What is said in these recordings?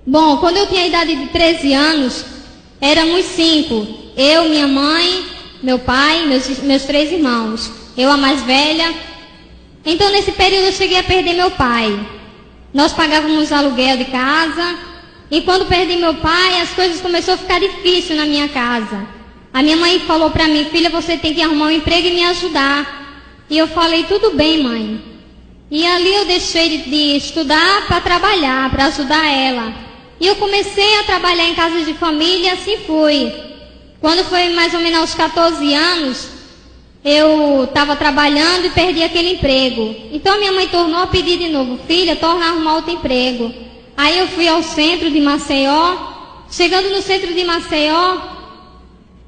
Bom, quando eu tinha a idade de 13 anos, éramos 5. Eu, minha mãe, meu pai, meus 3 irmãos. Eu, a mais velha. Então, nesse período, eu cheguei a perder meu pai. Nós pagávamos aluguel de casa. E quando perdi meu pai, as coisas começaram a ficar difíceis na minha casa. A minha mãe falou para mim: filha, você tem que arrumar um emprego e me ajudar. E eu falei: tudo bem, mãe. E ali eu deixei de estudar para trabalhar, para ajudar ela. E eu comecei a trabalhar em casas de família, assim fui. Quando foi mais ou menos aos 14 anos, eu estava trabalhando e perdi aquele emprego. Então a minha mãe tornou a pedir de novo: filha, torna a arrumar outro emprego. Aí eu fui ao centro de Maceió. Chegando no centro de Maceió,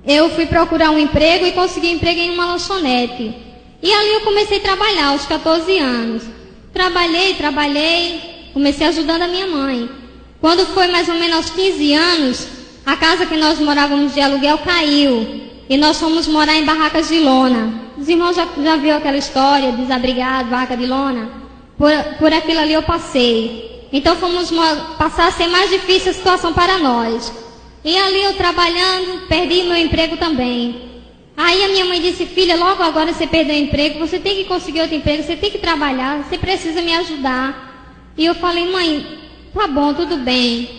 eu fui procurar um emprego e consegui um emprego em uma lanchonete. E ali eu comecei a trabalhar aos 14 anos. Trabalhei, comecei ajudando a minha mãe. Quando foi mais ou menos aos 15 anos, a casa que nós morávamos de aluguel caiu. E nós fomos morar em barracas de lona. Os irmãos já viram aquela história, desabrigado, barraca de lona? Por aquilo ali eu passei. Então fomos passar a ser mais difícil a situação para nós. E ali eu trabalhando, perdi meu emprego também. Aí a minha mãe disse: filha, logo agora você perdeu o emprego, você tem que conseguir outro emprego, você tem que trabalhar, você precisa me ajudar. E eu falei: mãe, tá bom, tudo bem.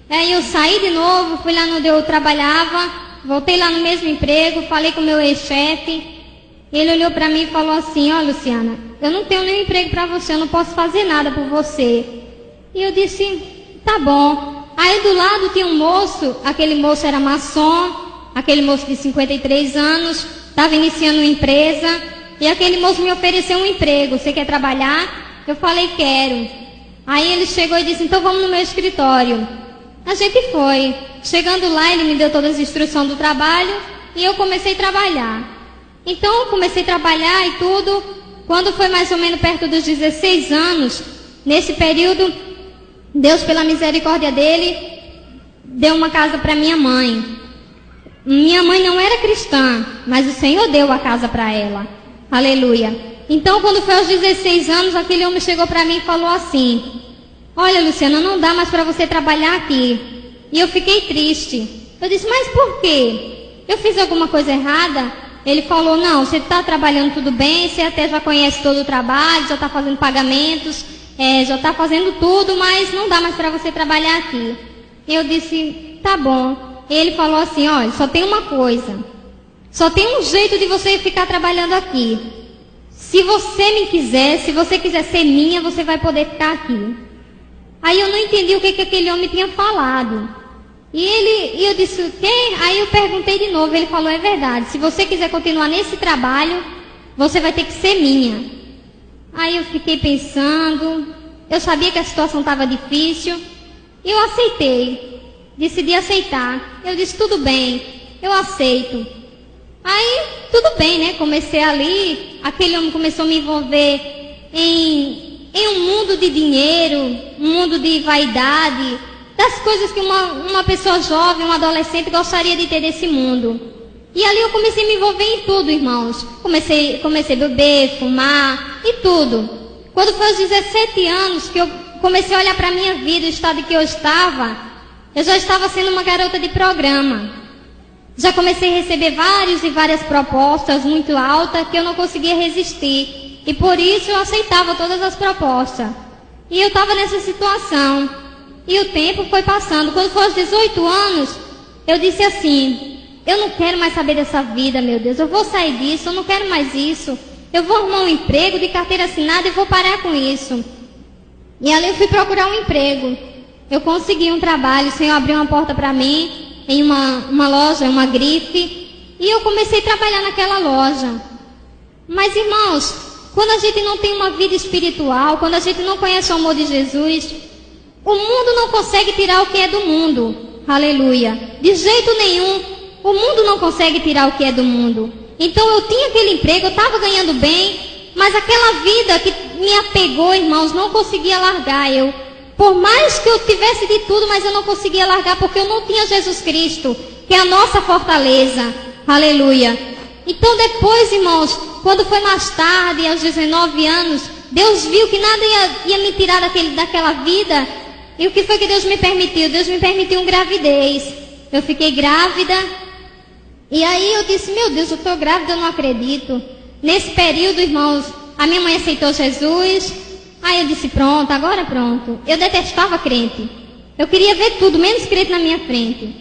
Aí eu saí de novo, fui lá onde eu trabalhava, voltei lá no mesmo emprego, falei com o meu ex-chefe. Ele olhou para mim e falou assim: ó, Luciana, eu não tenho nenhum emprego para você, eu não posso fazer nada por você. E eu disse: tá bom. Aí do lado tinha um moço, aquele moço era maçom, aquele moço de 53 anos, estava iniciando uma empresa, e aquele moço me ofereceu um emprego: você quer trabalhar? Eu falei: quero. Aí ele chegou e disse: então vamos no meu escritório. A gente foi. Chegando lá, ele me deu todas as instruções do trabalho, e eu comecei a trabalhar. Então eu comecei a trabalhar e tudo. Quando foi mais ou menos perto dos 16 anos, nesse período, Deus, pela misericórdia dele, deu uma casa para minha mãe. Minha mãe não era cristã, mas o Senhor deu a casa para ela. Aleluia. Então, quando foi aos 16 anos, aquele homem chegou para mim e falou assim: olha, Luciana, não dá mais para você trabalhar aqui. E eu fiquei triste. Eu disse: mas por quê? Eu fiz alguma coisa errada? Ele falou: não, você está trabalhando tudo bem, você até já conhece todo o trabalho, já está fazendo pagamentos, já está fazendo tudo, mas não dá mais para você trabalhar aqui. Eu disse: tá bom. Ele falou assim: olha, só tem uma coisa, só tem um jeito de você ficar trabalhando aqui. Se você me quiser, se você quiser ser minha, você vai poder ficar aqui. Aí eu não entendi o que aquele homem tinha falado. E eu disse: o quê? Aí eu perguntei de novo. Ele falou: é verdade, se você quiser continuar nesse trabalho, você vai ter que ser minha. Aí eu fiquei pensando, eu sabia que a situação estava difícil, e eu aceitei. Decidi aceitar. Eu disse: tudo bem, eu aceito. Aí, tudo bem, né? Comecei ali, aquele homem começou a me envolver em um mundo de dinheiro, um mundo de vaidade, das coisas que uma pessoa jovem, um adolescente gostaria de ter desse mundo. E ali eu comecei a me envolver em tudo, irmãos. Comecei a beber, fumar e tudo. Quando foi aos 17 anos que eu comecei a olhar para a minha vida, o estado em que eu já estava sendo uma garota de programa. Já comecei a receber várias propostas muito altas que eu não conseguia resistir. E por isso eu aceitava todas as propostas. E eu estava nessa situação. E o tempo foi passando. Quando foi aos 18 anos, eu disse assim: eu não quero mais saber dessa vida, meu Deus. Eu vou sair disso, eu não quero mais isso. Eu vou arrumar um emprego de carteira assinada e vou parar com isso. E ali eu fui procurar um emprego. Eu consegui um trabalho, o Senhor abriu uma porta para mim, em uma loja, uma grife, e eu comecei a trabalhar naquela loja. Mas, irmãos, quando a gente não tem uma vida espiritual, quando a gente não conhece o amor de Jesus, o mundo não consegue tirar o que é do mundo. Aleluia. De jeito nenhum, o mundo não consegue tirar o que é do mundo. Então eu tinha aquele emprego, eu estava ganhando bem, mas aquela vida que me apegou, irmãos, não conseguia largar. Por mais que eu tivesse de tudo, mas eu não conseguia largar, porque eu não tinha Jesus Cristo, que é a nossa fortaleza. Aleluia. Então depois, irmãos, quando foi mais tarde, aos 19 anos, Deus viu que nada ia me tirar daquela vida, E o que foi que Deus me permitiu? Deus me permitiu uma gravidez. Eu fiquei grávida. E aí eu disse, meu Deus, eu estou grávida, eu não acredito. Nesse período, irmãos, a minha mãe aceitou Jesus. Aí eu disse, pronto, agora pronto. Eu detestava crente. Eu queria ver tudo, menos crente na minha frente.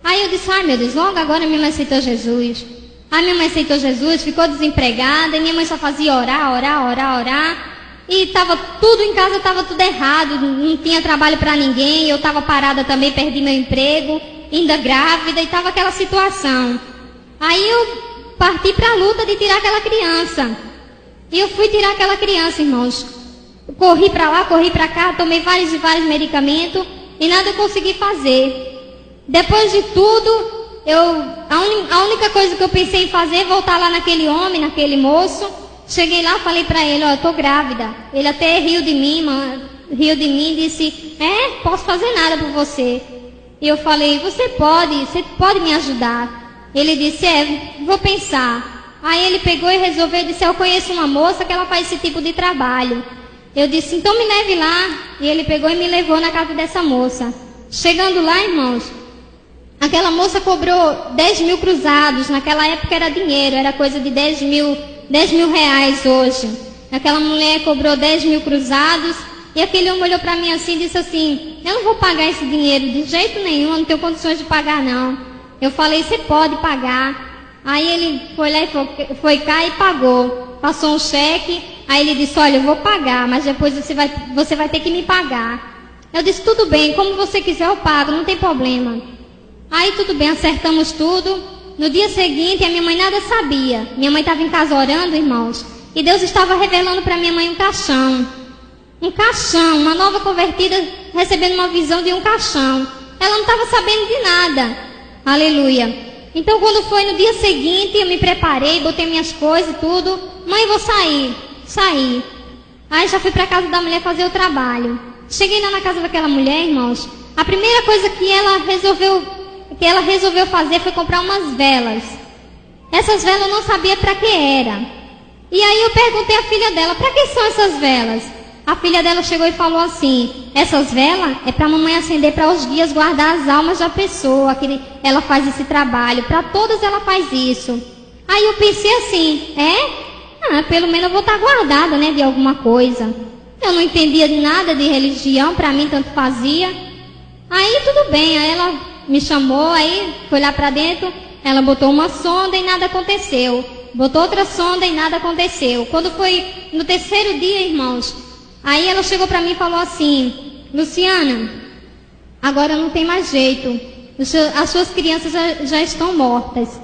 Aí eu disse, ai meu Deus, logo agora minha mãe aceitou Jesus. Aí minha mãe aceitou Jesus, ficou desempregada, e minha mãe só fazia orar. E estava tudo em casa, estava tudo errado, não tinha trabalho para ninguém, eu estava parada também, perdi meu emprego, ainda grávida, e estava aquela situação. Aí eu parti para a luta de tirar aquela criança. E eu fui tirar aquela criança, irmãos. Corri para lá, corri para cá, tomei vários e vários medicamentos, e nada eu consegui fazer. Depois de tudo, a única coisa que eu pensei em fazer é voltar lá naquele homem, naquele moço. Cheguei lá, falei para ele, ó, eu tô grávida. Ele até riu de mim e disse, posso fazer nada por você. E eu falei, você pode me ajudar. Ele disse, vou pensar. Aí ele pegou e resolveu, disse, eu conheço uma moça que ela faz esse tipo de trabalho. Eu disse, então me leve lá. E ele pegou e me levou na casa dessa moça. Chegando lá, irmãos, aquela moça cobrou 10 mil cruzados. Naquela época era dinheiro, era coisa de 10 mil reais hoje. Aquela mulher cobrou 10 mil cruzados. E aquele homem olhou para mim assim e disse assim, eu não vou pagar esse dinheiro de jeito nenhum, eu não tenho condições de pagar não. Eu falei, você pode pagar. Aí ele foi lá e foi cá e pagou. Passou um cheque. Aí ele disse, olha, eu vou pagar, mas depois você vai ter que me pagar. Eu disse, tudo bem, como você quiser eu pago, não tem problema. Aí tudo bem, acertamos tudo. No dia seguinte, a minha mãe nada sabia. Minha mãe estava em casa orando, irmãos. E Deus estava revelando para minha mãe um caixão. Um caixão, uma nova convertida recebendo uma visão de um caixão. Ela não estava sabendo de nada. Aleluia. Então quando foi no dia seguinte, eu me preparei, botei minhas coisas e tudo. Mãe, vou sair. Saí. Aí já fui para casa da mulher fazer o trabalho. Cheguei lá na casa daquela mulher, irmãos. A primeira coisa que ela resolveu fazer foi comprar umas velas. Essas velas eu não sabia para que era. E aí eu perguntei à filha dela, para que são essas velas? A filha dela chegou e falou assim, essas velas é para a mamãe acender para os guias guardar as almas da pessoa, que ela faz esse trabalho, para todas ela faz isso. Aí eu pensei assim, pelo menos eu vou estar guardada, né, de alguma coisa. Eu não entendia de nada de religião, para mim tanto fazia. Aí tudo bem, aí ela me chamou, aí foi lá para dentro, ela botou uma sonda e nada aconteceu. Botou outra sonda e nada aconteceu. Quando foi no terceiro dia, irmãos, aí ela chegou para mim e falou assim, Luciana, agora não tem mais jeito, as suas crianças já estão mortas.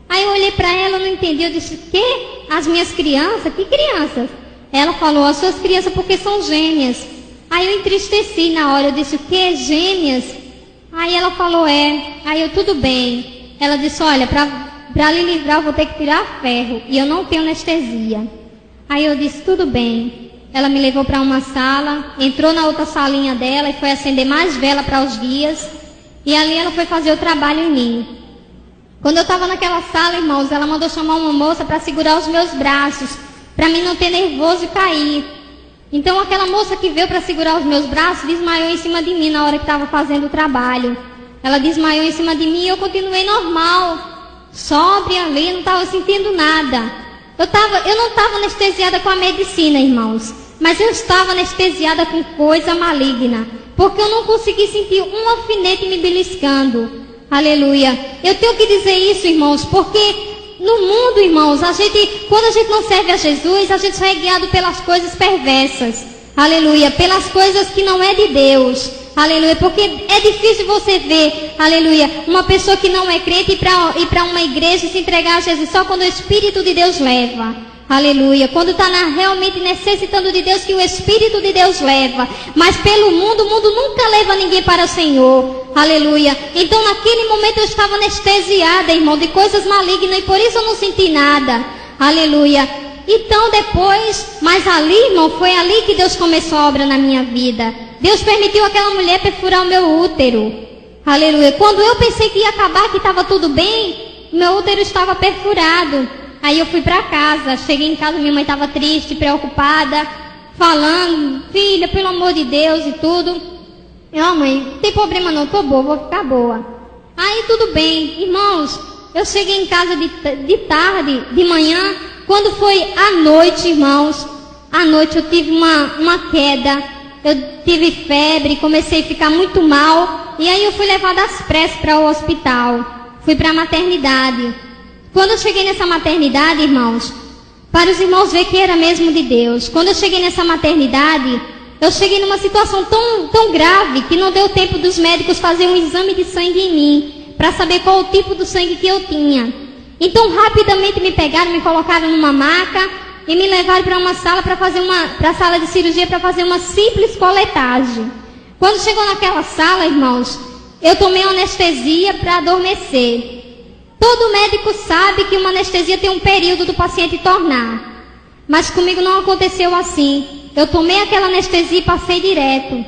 Aí eu olhei para ela, não entendi, eu disse, que? As minhas crianças? Que crianças? Ela falou, as suas crianças porque são gêmeas. Aí eu entristeci na hora, eu disse, o que? Gêmeas? Aí ela falou, Aí eu, tudo bem. Ela disse, olha, para lhe livrar eu vou ter que tirar ferro, e eu não tenho anestesia. Aí eu disse, tudo bem. Ela me levou para uma sala, entrou na outra salinha dela e foi acender mais vela para os guias. E ali ela foi fazer o trabalho em mim. Quando eu estava naquela sala, irmãos, ela mandou chamar uma moça para segurar os meus braços, para mim não ter nervoso e cair. Então aquela moça que veio para segurar os meus braços desmaiou em cima de mim na hora que estava fazendo o trabalho. Ela desmaiou em cima de mim e eu continuei normal, sóbria ali, não estava sentindo nada. Eu não estava anestesiada com a medicina, irmãos, mas eu estava anestesiada com coisa maligna, porque eu não consegui sentir um alfinete me beliscando. Aleluia. Eu tenho que dizer isso, irmãos, porque no mundo, irmãos, quando a gente não serve a Jesus, a gente só é guiado pelas coisas perversas. Aleluia. Pelas coisas que não é de Deus. Aleluia. Porque é difícil você ver, aleluia, uma pessoa que não é crente ir para uma igreja e se entregar a Jesus só quando o Espírito de Deus leva. Aleluia. Quando está realmente necessitando de Deus, que o Espírito de Deus leva. Mas pelo mundo, o mundo nunca leva ninguém para o Senhor. Aleluia. Então naquele momento eu estava anestesiada, irmão, de coisas malignas, e por isso eu não senti nada. Aleluia. Então depois, mas ali, irmão, foi ali que Deus começou a obra na minha vida. Deus permitiu aquela mulher perfurar o meu útero. Aleluia. Quando eu pensei que ia acabar, que estava tudo bem, meu útero estava perfurado. Aí eu fui para casa, cheguei em casa, minha mãe estava triste, preocupada, falando, filha, pelo amor de Deus e tudo. Mãe, não tem problema não, tô boa, vou ficar boa. Aí tudo bem, irmãos, eu cheguei em casa de tarde, de manhã, quando foi à noite, irmãos, à noite eu tive uma queda, eu tive febre, comecei a ficar muito mal, e aí eu fui levada às pressas para o hospital, fui para a maternidade. Quando eu cheguei nessa maternidade, irmãos, para os irmãos ver que era mesmo de Deus, quando eu cheguei nessa maternidade, eu cheguei numa situação tão grave que não deu tempo dos médicos fazer um exame de sangue em mim, para saber qual o tipo do sangue que eu tinha. Então rapidamente me pegaram, me colocaram numa maca e me levaram para uma sala para a sala de cirurgia para fazer uma simples coletagem. Quando chegou naquela sala, irmãos, eu tomei uma anestesia para adormecer. Todo médico sabe que uma anestesia tem um período do paciente tornar, mas comigo não aconteceu assim. Eu tomei aquela anestesia e passei direto.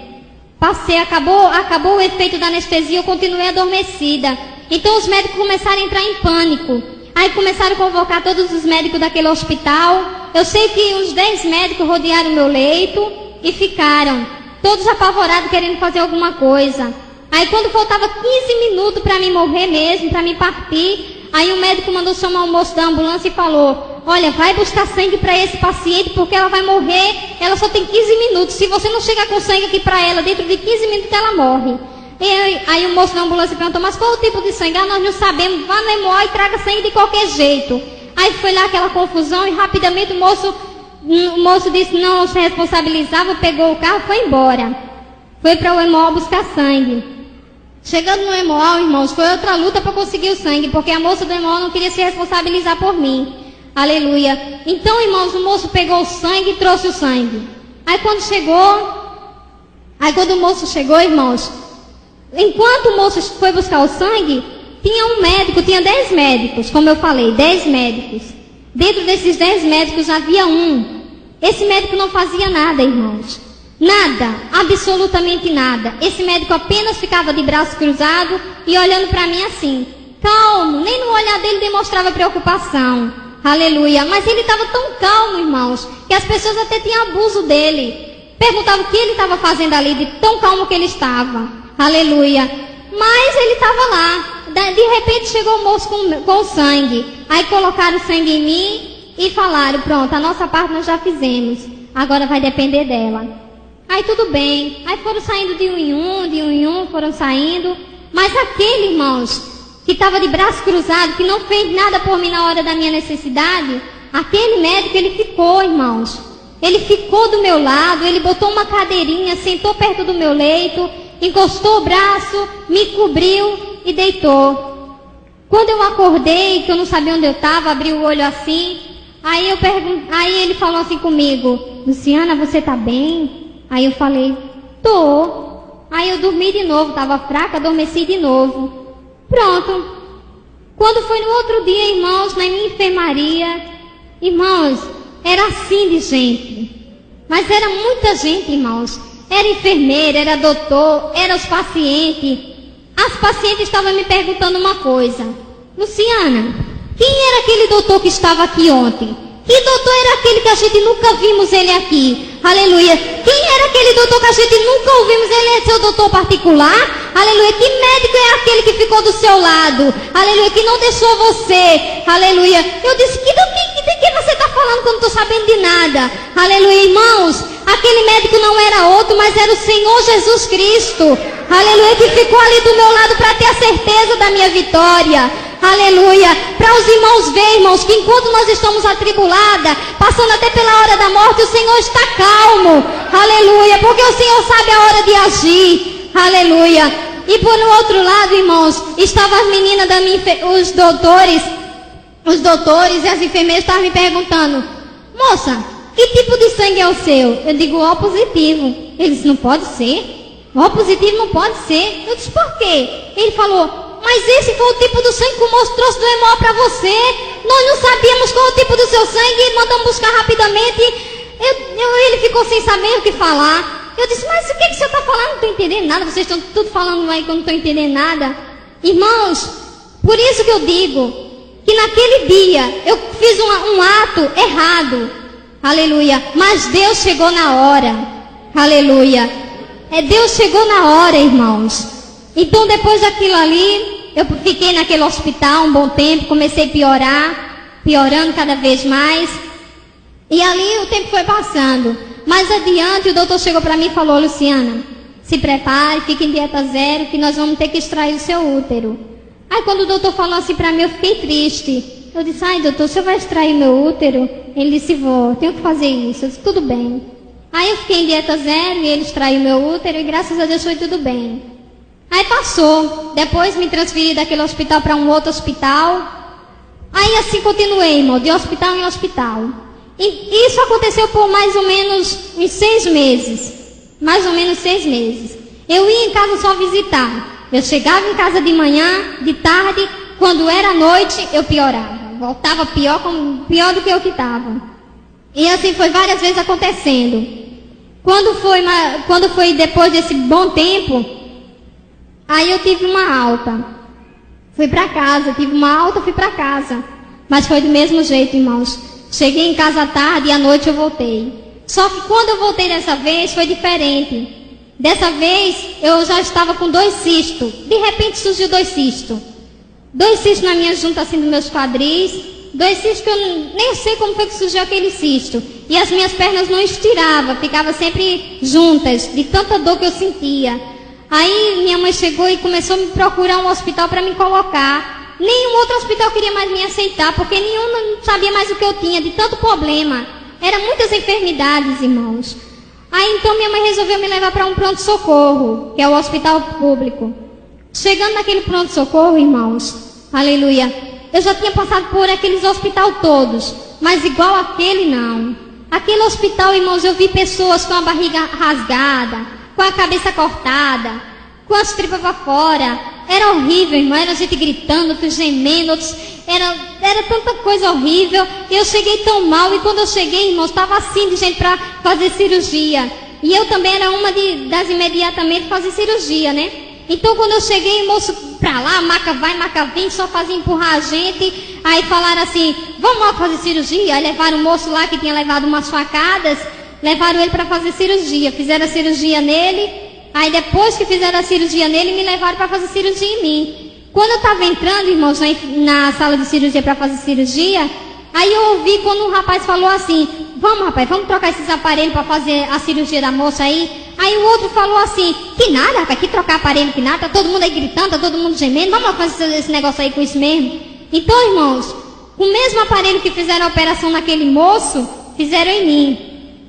Acabou o efeito da anestesia, eu continuei adormecida. Então os médicos começaram a entrar em pânico. Aí começaram a convocar todos os médicos daquele hospital. Eu sei que uns 10 médicos rodearam o meu leito e ficaram, todos apavorados, querendo fazer alguma coisa. Aí quando faltava 15 minutos para mim morrer mesmo, para mim partir, aí o médico mandou chamar o moço da ambulância e falou: olha, vai buscar sangue para esse paciente porque ela vai morrer, ela só tem 15 minutos. Se você não chegar com sangue aqui para ela, dentro de 15 minutos ela morre. Aí o moço da ambulância perguntou: mas qual o tipo de sangue? Nós não sabemos, vá no EMO e traga sangue de qualquer jeito. Aí foi lá aquela confusão e rapidamente o moço disse não se responsabilizava, pegou o carro e foi embora. Foi para o EMO buscar sangue. Chegando no EMO, irmãos, foi outra luta para conseguir o sangue, porque a moça do EMO não queria se responsabilizar por mim. Aleluia. Então, irmãos, o moço pegou o sangue e trouxe o sangue. Aí quando o moço chegou, irmãos, enquanto o moço foi buscar o sangue, tinha 10 médicos, como eu falei, 10 médicos. Dentro desses 10 médicos havia um. Esse médico não fazia nada, irmãos. Nada, absolutamente nada. Esse médico apenas ficava de braço cruzado e olhando para mim assim, calmo, nem no olhar dele demonstrava preocupação. Aleluia. Mas ele estava tão calmo, irmãos, que as pessoas até tinham abuso dele. Perguntavam o que ele estava fazendo ali, de tão calmo que ele estava. Aleluia. Mas ele estava lá. De repente chegou o moço com o sangue. Aí colocaram o sangue em mim e falaram: pronto, a nossa parte nós já fizemos. Agora vai depender dela. Aí tudo bem. Aí foram saindo de um em um, foram saindo. Mas aquele, irmãos, que estava de braço cruzado, que não fez nada por mim na hora da minha necessidade, aquele médico, ele ficou, irmãos. Ele ficou do meu lado, ele botou uma cadeirinha, sentou perto do meu leito, encostou o braço, me cobriu e deitou. Quando eu acordei, que eu não sabia onde eu estava, abri o olho assim, aí ele falou assim comigo: Luciana, você tá bem? Aí eu falei: tô. Aí eu dormi de novo, estava fraca, adormeci de novo. Pronto. Quando foi no outro dia, irmãos, na minha enfermaria, irmãos, era assim de gente. Mas era muita gente, irmãos. Era enfermeira, era doutor, era os pacientes. As pacientes estavam me perguntando uma coisa: Luciana, quem era aquele doutor que estava aqui ontem? Que doutor era aquele que a gente nunca vimos ele aqui? Aleluia. Quem era aquele doutor que a gente nunca ouvimos? Ele é seu doutor particular? Aleluia. Que médico é aquele que ficou do seu lado? Aleluia. Que não deixou você? Aleluia. Eu disse: de que você está falando que eu não estou sabendo de nada? Aleluia. Irmãos, aquele médico não era outro, mas era o Senhor Jesus Cristo. Aleluia. Que ficou ali do meu lado para ter a certeza da minha vitória. Aleluia. Para os irmãos verem, irmãos, que enquanto nós estamos atribuladas, passando até pela hora da morte, o Senhor está calmo. Aleluia. Porque o Senhor sabe a hora de agir. Aleluia. E por outro lado, irmãos, estavam as meninas da minha, os doutores e as enfermeiras estavam me perguntando: moça, que tipo de sangue é o seu? Eu digo: O positivo. Ele disse: não pode ser. O positivo não pode ser. Eu disse: por quê? Ele falou: mas esse foi o tipo do sangue que o moço trouxe do EMO para você. Nós não sabíamos qual o tipo do seu sangue e mandamos buscar rapidamente. Ele ficou sem saber o que falar. Eu disse: mas o que o senhor está falando? Não estou entendendo nada. Vocês estão tudo falando aí que eu não estou entendendo nada. Irmãos, por isso que eu digo que naquele dia eu fiz um ato errado. Aleluia. Mas Deus chegou na hora. Aleluia. Deus chegou na hora, irmãos. Então, depois daquilo ali, eu fiquei naquele hospital um bom tempo, comecei a piorar, piorando cada vez mais. E ali o tempo foi passando. Mais adiante, o doutor chegou para mim e falou: Luciana, se prepare, fique em dieta zero, que nós vamos ter que extrair o seu útero. Aí quando o doutor falou assim para mim, eu fiquei triste. Eu disse: ai, doutor, o senhor vai extrair meu útero? Ele disse: vou, tenho que fazer isso. Eu disse: tudo bem. Aí eu fiquei em dieta zero e ele extraiu meu útero e graças a Deus foi tudo bem. Aí passou. Depois me transferi daquele hospital para um outro hospital. Aí assim continuei, irmão, de hospital em hospital. E isso aconteceu por mais ou menos uns 6 meses. Mais ou menos 6 meses. Eu ia em casa só visitar. Eu chegava em casa de manhã, de tarde, quando era noite, eu piorava. Voltava pior do que eu que estava. E assim foi várias vezes acontecendo. Quando foi depois desse bom tempo, aí eu tive uma alta. Fui para casa, tive uma alta, fui para casa. Mas foi do mesmo jeito, irmãos. Cheguei em casa à tarde e à noite eu voltei. Só que quando eu voltei dessa vez, foi diferente. Dessa vez, eu já estava com 2 cistos. De repente surgiu 2 cistos. 2 cistos na minha junta, assim, dos meus quadris. 2 cistos que eu nem sei como foi que surgiu aquele cisto. E as minhas pernas não estiravam, ficavam sempre juntas, de tanta dor que eu sentia. Aí minha mãe chegou e começou a me procurar um hospital para me colocar. Nenhum outro hospital queria mais me aceitar, porque nenhum não sabia mais o que eu tinha, de tanto problema. Eram muitas enfermidades, irmãos. Aí então minha mãe resolveu me levar para um pronto-socorro, que é o hospital público. Chegando naquele pronto-socorro, irmãos, aleluia, eu já tinha passado por aqueles hospitais todos, mas igual aquele não. Aquele hospital, irmãos, eu vi pessoas com a barriga rasgada, com a cabeça cortada, com as tripas para fora. Era horrível, irmão, era gente gritando, outros gemendo, outros... Era tanta coisa horrível. Eu cheguei tão mal, e quando eu cheguei, irmãos, estava assim de gente para fazer cirurgia. E eu também era uma das imediatamente fazer cirurgia, né? Então quando eu cheguei, o moço pra lá, maca vai, maca vem, só fazia empurrar a gente. Aí falaram assim: vamos lá fazer cirurgia. Aí levaram o moço lá que tinha levado umas facadas, levaram ele para fazer cirurgia. Fizeram a cirurgia nele. Aí depois que fizeram a cirurgia nele, me levaram para fazer cirurgia em mim. Quando eu estava entrando, irmãos, na sala de cirurgia para fazer cirurgia, aí eu ouvi quando um rapaz falou assim: vamos, rapaz, vamos trocar esses aparelhos para fazer a cirurgia da moça aí. Aí o outro falou assim: que nada, rapaz, que trocar aparelho, que nada, tá todo mundo aí gritando, tá todo mundo gemendo, vamos lá fazer esse negócio aí com isso mesmo. Então, irmãos, com o mesmo aparelho que fizeram a operação naquele moço, fizeram em mim.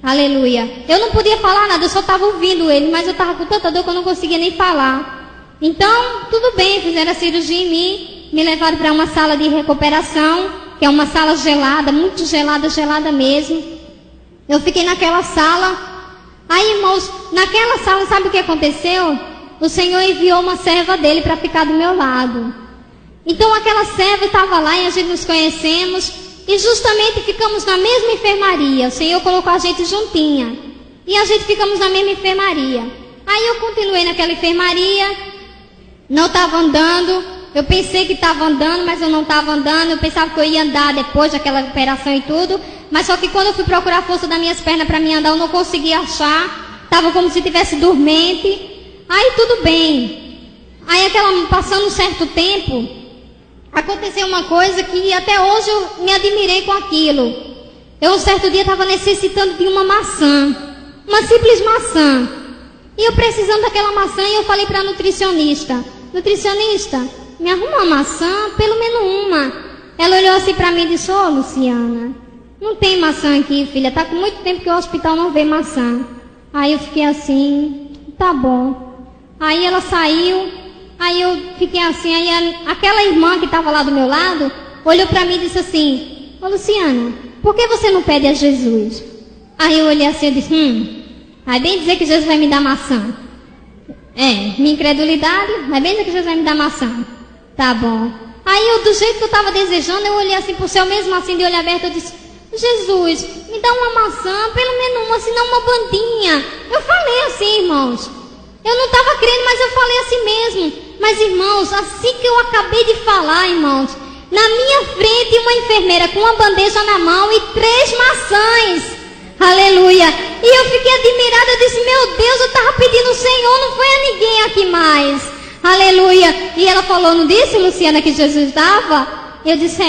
Aleluia. Eu não podia falar nada, eu só estava ouvindo ele, mas eu estava com tanta dor que eu não conseguia nem falar. Então, tudo bem, fizeram a cirurgia em mim, me levaram para uma sala de recuperação, que é uma sala gelada, muito gelada, gelada mesmo. Eu fiquei naquela sala. Aí, irmãos, naquela sala, sabe o que aconteceu? O Senhor enviou uma serva dele para ficar do meu lado. Então, aquela serva estava lá e a gente nos conhecemos. E justamente ficamos na mesma enfermaria. O Senhor colocou a gente juntinha. E a gente ficamos na mesma enfermaria. Aí eu continuei naquela enfermaria. Não estava andando. Eu pensei que estava andando, mas eu não estava andando. Eu pensava que eu ia andar depois daquela operação e tudo. Mas só que quando eu fui procurar a força das minhas pernas para me andar, eu não conseguia achar. Estava como se estivesse dormente. Aí tudo bem. Aí passando um certo tempo, aconteceu uma coisa que até hoje eu me admirei com aquilo. Eu um certo dia estava necessitando de uma maçã. Uma simples maçã. E eu precisando daquela maçã, e eu falei para a nutricionista: nutricionista, me arruma uma maçã, pelo menos uma. Ela olhou assim para mim e disse: ô, Luciana, não tem maçã aqui, filha, tá com muito tempo que o hospital não vê maçã. Aí eu fiquei assim: tá bom. Aí ela saiu, aí eu fiquei assim, aí aquela irmã que estava lá do meu lado olhou para mim e disse assim: ô, Luciana, por que você não pede a Jesus? Aí eu olhei assim e disse: vai bem dizer que Jesus vai me dar maçã. Minha incredulidade, vai bem dizer que Jesus vai me dar maçã. Tá bom. Aí eu, do jeito que eu estava desejando, eu olhei assim pro céu, mesmo assim de olho aberto, eu disse: Jesus, me dá uma maçã, pelo menos uma, senão uma bandinha. Eu falei assim, irmãos. Eu não estava crendo, mas eu falei assim mesmo. Mas, irmãos, assim que eu acabei de falar, irmãos, na minha frente uma enfermeira com uma bandeja na mão e 3 maçãs. Aleluia. E eu fiquei admirada, eu disse, meu Deus, eu estava pedindo o Senhor, não foi a ninguém aqui mais. Aleluia. E ela falou, não disse, Luciana, que Jesus estava? Eu disse,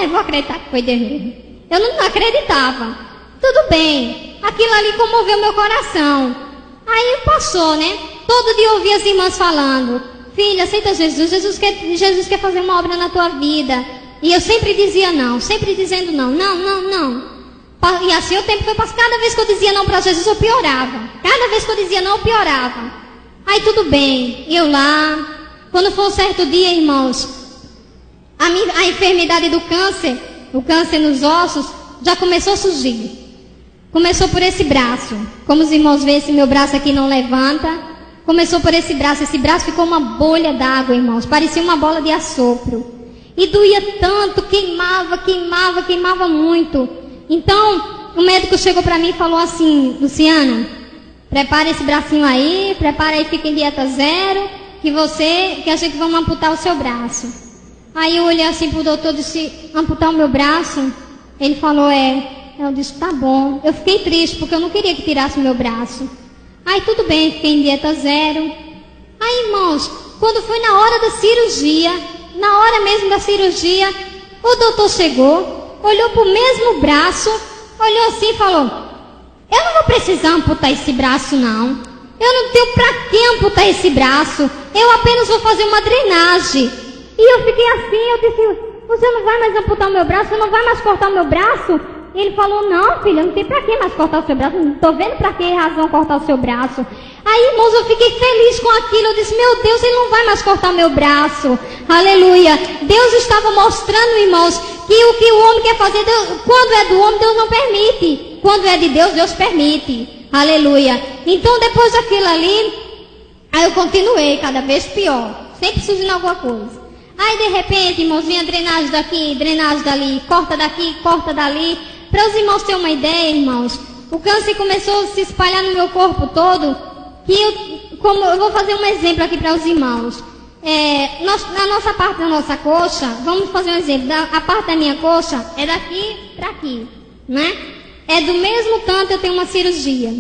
vou acreditar que foi Deus mesmo. Eu não acreditava. Tudo bem. Aquilo ali comoveu meu coração. Aí passou, né? Todo dia eu ouvia as irmãs falando, filha, aceita Jesus, Jesus quer fazer uma obra na tua vida. E eu sempre dizia não, sempre dizendo não. E assim o tempo foi passando. Cada vez que eu dizia não para Jesus, eu piorava. Cada vez que eu dizia não, eu piorava. Aí tudo bem, eu lá. Quando foi um certo dia, irmãos, a enfermidade do câncer, o câncer nos ossos, já começou a surgir. Começou por esse braço. Como os irmãos veem, esse meu braço aqui não levanta. Começou por esse braço braço ficou uma bolha d'água, irmãos. Parecia uma bola de assopro. E doía tanto, queimava muito. Então, o médico chegou para mim e falou assim, Luciana, prepara esse bracinho aí, prepara aí, fica em dieta zero, que a gente vai amputar o seu braço. Aí eu olhei assim pro doutor e disse, amputar o meu braço? Ele falou, Eu disse, tá bom. Eu fiquei triste, porque eu não queria que tirasse o meu braço. Aí tudo bem, fiquei em dieta zero. Aí, irmãos, quando foi na hora da cirurgia, na hora mesmo da cirurgia, o doutor chegou, olhou pro mesmo braço, olhou assim e falou, eu não vou precisar amputar esse braço, não. Eu não tenho pra que amputar esse braço. Eu apenas vou fazer uma drenagem. E eu fiquei assim, eu disse, você não vai mais amputar o meu braço? Você não vai mais cortar o meu braço? Ele falou, não, filha, não tem pra que mais cortar o seu braço. Não tô vendo pra que razão cortar o seu braço. Aí, irmãos, eu fiquei feliz com aquilo. Eu disse, meu Deus, ele não vai mais cortar meu braço. Aleluia. Deus estava mostrando, irmãos, que o que o homem quer fazer, quando é do homem, Deus não permite. Quando é de Deus, Deus permite. Aleluia. Então, depois daquilo ali, aí eu continuei cada vez pior. Sempre surgindo alguma coisa. Aí, de repente, irmãos, vinha drenagem daqui, drenagem dali, corta daqui, corta dali. Para os irmãos terem uma ideia, irmãos, o câncer começou a se espalhar no meu corpo todo, eu vou fazer um exemplo aqui para os irmãos. Na nossa parte da nossa coxa, vamos fazer um exemplo, a parte da minha coxa é daqui para aqui, né? É do mesmo tanto eu tenho uma cirurgia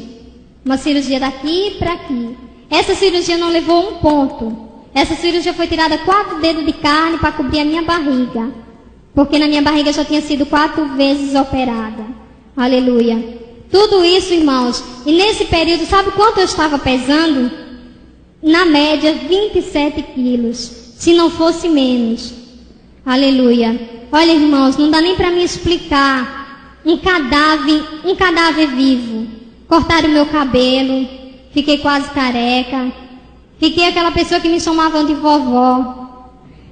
daqui para aqui. Essa cirurgia não levou um ponto. Essa cirurgia foi tirada 4 dedos de carne para cobrir a minha barriga. Porque na minha barriga eu já tinha sido 4 vezes operada. Aleluia. Tudo isso, irmãos. E nesse período, sabe quanto eu estava pesando? Na média, 27 quilos. Se não fosse menos. Aleluia. Olha, irmãos, não dá nem para me explicar. Um cadáver vivo. Cortaram o meu cabelo. Fiquei quase careca. Fiquei aquela pessoa que me chamavam de vovó.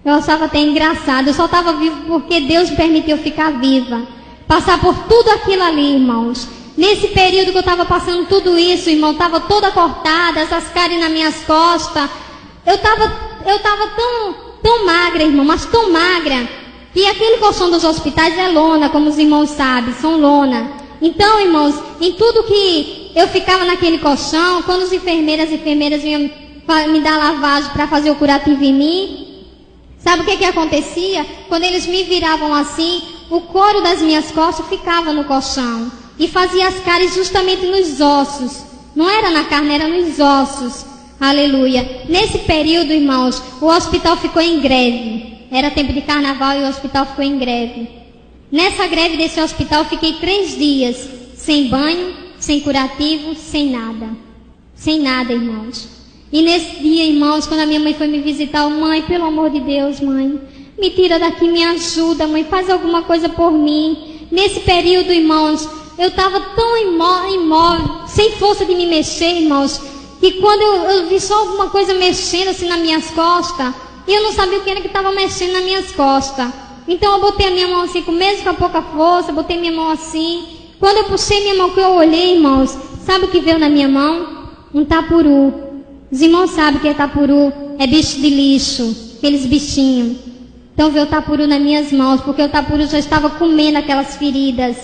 Eu achava até engraçado. Eu só estava viva porque Deus me permitiu ficar viva. Passar por tudo aquilo ali, irmãos. Nesse período que eu estava passando tudo isso, irmão, estava toda cortada, essas cáries nas minhas costas. Eu estava tão magra, irmão, mas tão magra, que aquele colchão dos hospitais é lona, como os irmãos sabem, são lona. Então, irmãos, em tudo que eu ficava naquele colchão, quando as enfermeiras vinham me dar lavagem para fazer o curativo em mim, sabe o que acontecia? Quando eles me viravam assim, o couro das minhas costas ficava no colchão. E fazia as cáries justamente nos ossos. Não era na carne, era nos ossos. Aleluia. Nesse período, irmãos, o hospital ficou em greve. Era tempo de carnaval e o hospital ficou em greve. Nessa greve desse hospital, fiquei 3 dias. Sem banho, sem curativo, sem nada. Sem nada, irmãos. E nesse dia, irmãos, quando a minha mãe foi me visitar, mãe, pelo amor de Deus, mãe, me tira daqui, me ajuda, mãe, faz alguma coisa por mim. Nesse período, irmãos, eu estava tão imóvel, sem força de me mexer, irmãos, que quando eu vi só alguma coisa mexendo assim nas minhas costas, e eu não sabia o que era que estava mexendo nas minhas costas. Então eu botei a minha mão assim, mesmo com a pouca força, botei minha mão assim. Quando eu puxei minha mão, que eu olhei, irmãos, sabe o que veio na minha mão? Um tapuru. Os irmãos sabem o que é tapuru, é bicho de lixo, aqueles bichinhos. Então veio o tapuru nas minhas mãos, porque o tapuru já estava comendo aquelas feridas.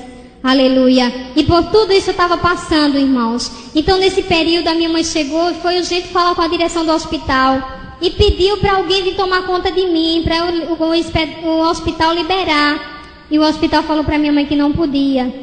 Aleluia. E por tudo isso eu estava passando, irmãos. Então nesse período a minha mãe chegou e foi urgente falar com a direção do hospital. E pediu para alguém vir tomar conta de mim, para o hospital liberar. E o hospital falou para minha mãe que não podia.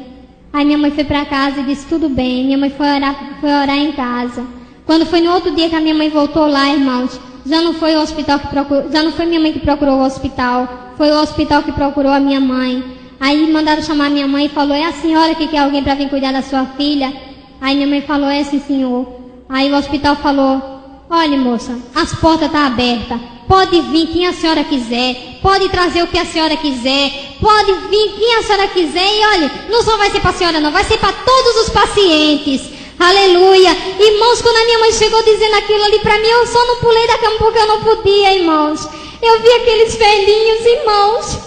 Aí minha mãe foi para casa e disse, tudo bem. Minha mãe foi orar em casa. Quando foi no outro dia que a minha mãe voltou lá, irmãos, já não foi o hospital que procurou, já não foi minha mãe que procurou o hospital, foi o hospital que procurou a minha mãe. Aí mandaram chamar minha mãe e falou, é a senhora que quer alguém para vir cuidar da sua filha? Aí minha mãe falou, é sim, senhor. Aí o hospital falou, olha moça, as portas estão abertas, pode vir quem a senhora quiser, pode trazer o que a senhora quiser, pode vir quem a senhora quiser e olha, não só vai ser para a senhora não, vai ser para todos os pacientes. Aleluia. Irmãos, quando a minha mãe chegou dizendo aquilo ali para mim, eu só não pulei da cama porque eu não podia, irmãos. Eu vi aqueles velhinhos, irmãos,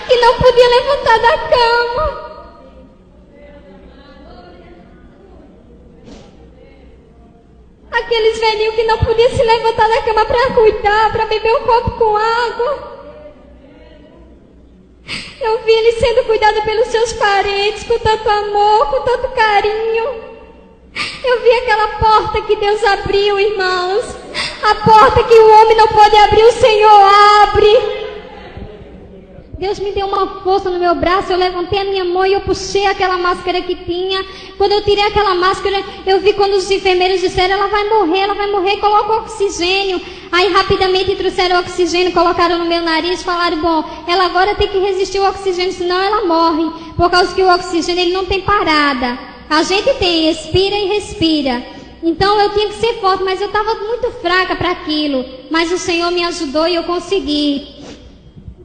que não podiam levantar da cama. Aqueles velhinhos que não podiam se levantar da cama para cuidar, para beber um copo com água. Eu vi eles sendo cuidados pelos seus parentes, com tanto amor, com tanto carinho. Eu vi aquela porta que Deus abriu, irmãos. A porta que o homem não pode abrir, o Senhor abre. Deus me deu uma força no meu braço, eu levantei a minha mão e eu puxei aquela máscara que tinha. Quando eu tirei aquela máscara, eu vi quando os enfermeiros disseram, ela vai morrer, coloca o oxigênio. Aí rapidamente trouxeram o oxigênio, colocaram no meu nariz, falaram, bom, ela agora tem que resistir ao oxigênio, senão ela morre. Por causa que o oxigênio ele não tem parada. A gente tem, expira e respira. Então eu tinha que ser forte, mas eu estava muito fraca para aquilo. Mas o Senhor me ajudou e eu consegui.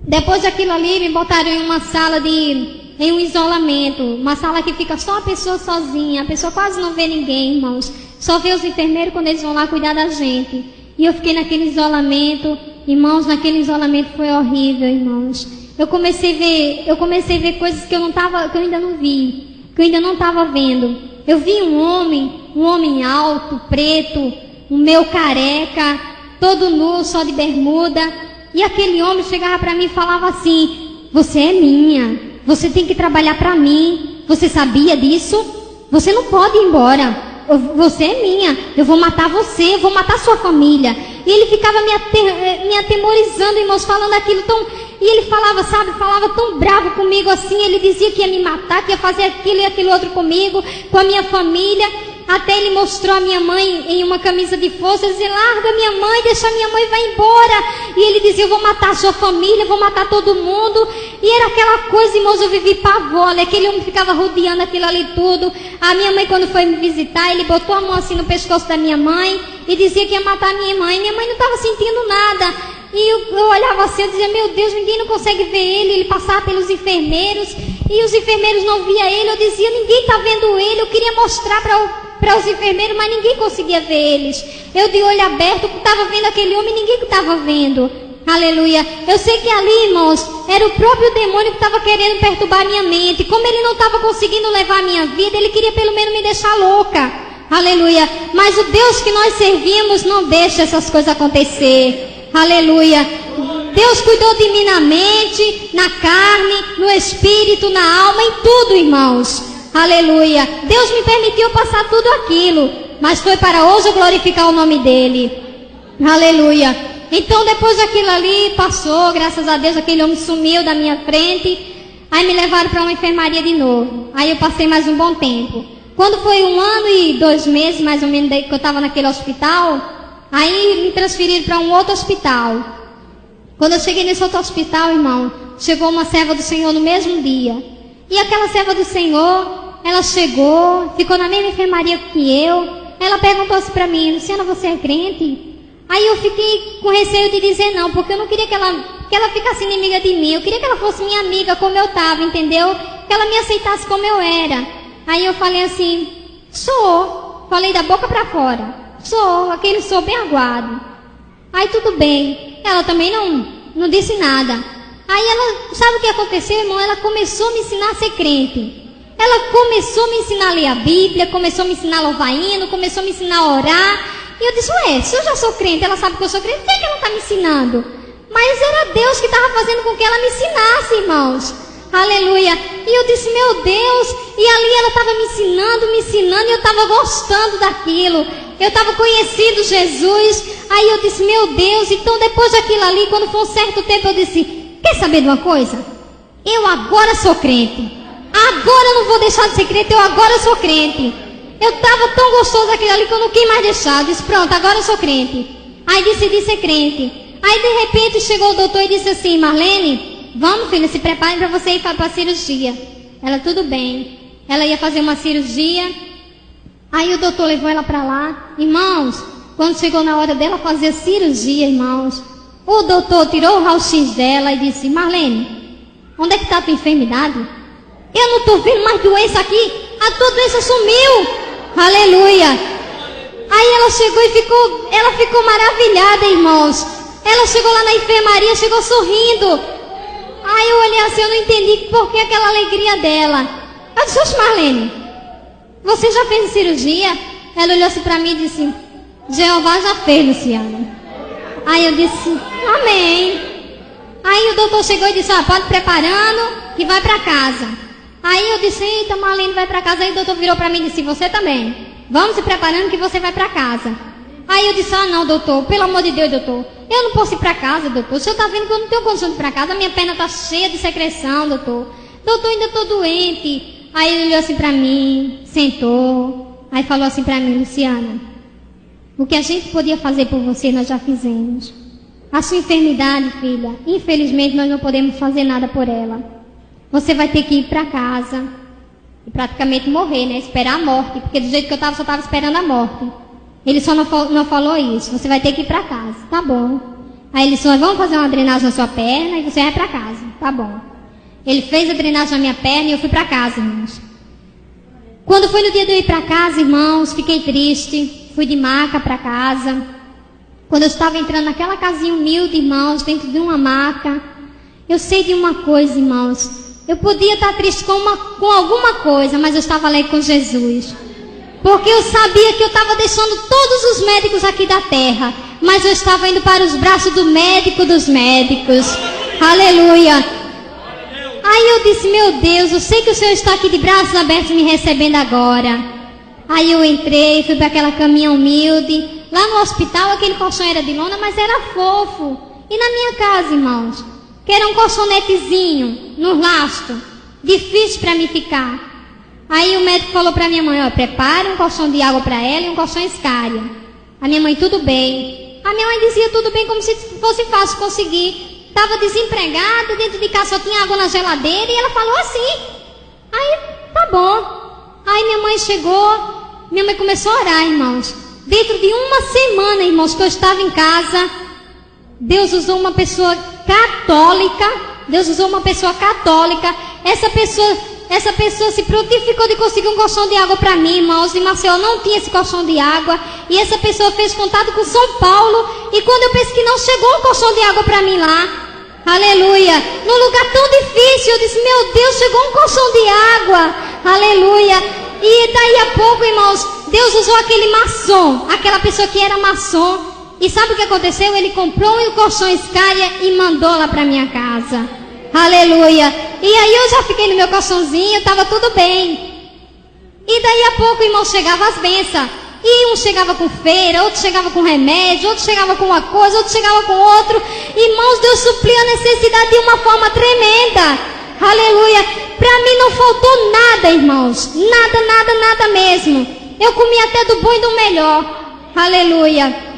Depois daquilo ali, me botaram em uma sala em um isolamento. Uma sala que fica só a pessoa sozinha. A pessoa quase não vê ninguém, irmãos. Só vê os enfermeiros quando eles vão lá cuidar da gente. E eu fiquei naquele isolamento. Irmãos, naquele isolamento foi horrível, irmãos. Eu comecei a ver coisas que eu ainda não vi. Que eu ainda não estava vendo. Eu vi um homem alto, preto, um meio careca, todo nu, só de bermuda. E aquele homem chegava para mim e falava assim, você é minha, você tem que trabalhar para mim, você sabia disso? Você não pode ir embora, você é minha, eu vou matar você, eu vou matar sua família. E ele ficava me atemorizando, irmãos, falando aquilo tão... E ele falava, falava tão bravo comigo assim, ele dizia que ia me matar, que ia fazer aquilo e aquilo outro comigo, com a minha família. Até ele mostrou a minha mãe em uma camisa de força, ele dizia, larga minha mãe, deixa minha mãe, vai embora. E ele dizia, eu vou matar a sua família, eu vou matar todo mundo. E era aquela coisa, irmãos, eu vivi pavor, aquele homem ficava rodeando aquilo ali tudo. A minha mãe, quando foi me visitar, ele botou a mão assim no pescoço da minha mãe e dizia que ia matar a minha mãe. Minha mãe não estava sentindo nada. E eu olhava assim, eu dizia, meu Deus, ninguém não consegue ver ele. Ele passava pelos enfermeiros e os enfermeiros não viam ele. Eu dizia, ninguém está vendo ele. Eu queria mostrar para os enfermeiros, mas ninguém conseguia ver eles. Eu de olho aberto, estava vendo aquele homem, ninguém estava vendo. Aleluia. Eu sei que ali, irmãos, era o próprio demônio que estava querendo perturbar a minha mente. Como ele não estava conseguindo levar a minha vida, ele queria pelo menos me deixar louca. Aleluia. Mas o Deus que nós servimos não deixa essas coisas acontecer. Aleluia. Deus cuidou de mim na mente, na carne, no espírito, na alma, em tudo, irmãos. Aleluia. Deus me permitiu passar tudo aquilo, mas foi para hoje eu glorificar o nome dele. Aleluia. Então depois daquilo ali passou, graças a Deus, aquele homem sumiu da minha frente. Aí me levaram para uma enfermaria de novo. Aí eu passei mais um bom tempo. Quando foi 1 ano e 2 meses, mais ou menos, que eu estava naquele hospital, aí me transferiram para um outro hospital. Quando eu cheguei nesse outro hospital, irmão, chegou uma serva do Senhor no mesmo dia. E aquela serva do Senhor, ela chegou, ficou na mesma enfermaria que eu. Ela perguntou assim para mim, Luciana, você é crente? Aí eu fiquei com receio de dizer não, porque eu não queria que ela ficasse inimiga de mim. Eu queria que ela fosse minha amiga como eu estava, entendeu? Que ela me aceitasse como eu era. Aí eu falei assim, sou. Falei da boca para fora. Sou, aquele sou bem aguado. Aí tudo bem. Ela também não disse nada. Aí ela, sabe o que aconteceu, irmão? Ela começou a me ensinar a ser crente. Ela começou a me ensinar a ler a Bíblia, começou a me ensinar a louvar hino, começou a me ensinar a orar. E eu disse, se eu já sou crente, ela sabe que eu sou crente, por que ela está me ensinando? Mas era Deus que estava fazendo com que ela me ensinasse, irmãos. Aleluia. E eu disse, meu Deus, e ali ela estava me ensinando, e eu estava gostando daquilo. Eu estava conhecendo Jesus. Aí eu disse, meu Deus, então depois daquilo ali, quando foi um certo tempo, eu disse, quer saber de uma coisa? Eu agora sou crente. agora eu não vou deixar de ser crente, eu agora sou crente. Eu estava tão gostoso aquilo ali que eu não quis mais deixar. Eu disse, pronto, agora eu sou crente. Aí decidi ser crente. Aí de repente chegou o doutor e disse assim, Marlene, vamos filha, se prepare para você ir para a cirurgia. Ela, tudo bem. Ela ia fazer uma cirurgia. Aí o doutor levou ela para lá. Irmãos, quando chegou na hora dela fazer a cirurgia, irmãos, o doutor tirou o raio-x dela e disse, Marlene, onde é que está a tua enfermidade? Eu não estou vendo mais doença aqui. A tua doença sumiu. Aleluia. Aí ela chegou e ela ficou maravilhada, irmãos. Ela chegou lá na enfermaria, chegou sorrindo. Aí eu olhei assim, eu não entendi por que aquela alegria dela. Eu disse, oxe, Marlene, você já fez a cirurgia? Ela olhou assim para mim e disse, Jeová já fez, Luciana. Aí eu disse, amém. Aí o doutor chegou e disse, pode ir preparando que vai para casa. Aí eu disse, eita, Marlene vai para casa. Aí o doutor virou para mim e disse, você também. Vamos se preparando que você vai para casa. Aí eu disse, não, doutor, pelo amor de Deus, doutor. Eu não posso ir para casa, doutor. O senhor está vendo que eu não tenho condição de ir para casa. A minha perna está cheia de secreção, doutor. Doutor, ainda estou doente. Aí ele olhou assim para mim, sentou. Aí falou assim para mim, Luciana, o que a gente podia fazer por você, nós já fizemos. A sua enfermidade, filha, infelizmente nós não podemos fazer nada por ela. Você vai ter que ir para casa e praticamente morrer, né? Esperar a morte, porque do jeito que eu estava, só estava esperando a morte. Ele só não falou isso. Você vai ter que ir para casa. Tá bom. Aí ele disse, nós vamos fazer uma drenagem na sua perna e você vai para casa. Tá bom. Ele fez a drenagem na minha perna e eu fui para casa, irmãos. Quando foi no dia de eu ir para casa, irmãos, fiquei triste. Fui de maca para casa. Quando eu estava entrando naquela casinha humilde, irmãos, dentro de uma maca, eu sei de uma coisa, irmãos. Eu podia estar triste com alguma coisa, mas eu estava alegre com Jesus. Porque eu sabia que eu estava deixando todos os médicos aqui da terra, mas eu estava indo para os braços do médico dos médicos. Aleluia. Aí eu disse, meu Deus, eu sei que o Senhor está aqui de braços abertos me recebendo agora. Aí eu entrei, fui para aquela caminha humilde. Lá no hospital aquele colchão era de lona, mas era fofo. E na minha casa, irmãos, que era um colchonetezinho, no lastro, difícil para mim ficar. Aí o médico falou para minha mãe, prepare um colchão de água para ela e um colchão escária. A minha mãe, tudo bem. A minha mãe dizia tudo bem, como se fosse fácil conseguir. Estava desempregada, dentro de casa só tinha água na geladeira, e ela falou assim. Aí, tá bom. Aí minha mãe chegou, minha mãe começou a orar, irmãos. Dentro de uma semana, irmãos, que eu estava em casa, Deus usou uma pessoa católica. Deus usou uma pessoa católica. Essa pessoa se prontificou de conseguir um colchão de água para mim, irmãos. E Maceió não tinha esse colchão de água. E essa pessoa fez contato com São Paulo. E quando eu pensei que não chegou um colchão de água para mim lá, aleluia, num lugar tão difícil, eu disse, meu Deus, chegou um colchão de água, aleluia. E daí a pouco, irmãos, Deus usou aquele maçom, aquela pessoa que era maçom. E sabe o que aconteceu? Ele comprou um colchão escária e mandou lá para minha casa. Aleluia. E aí eu já fiquei no meu colchãozinho, estava tudo bem. E daí a pouco, irmão, chegava as bênçãos. E um chegava com feira, outro chegava com remédio, outro chegava com uma coisa, outro chegava com outro. Irmãos, Deus supriu a necessidade de uma forma tremenda. Aleluia. Para mim não faltou nada, irmãos. Nada, nada, nada mesmo. Eu comi até do bom e do melhor. Aleluia.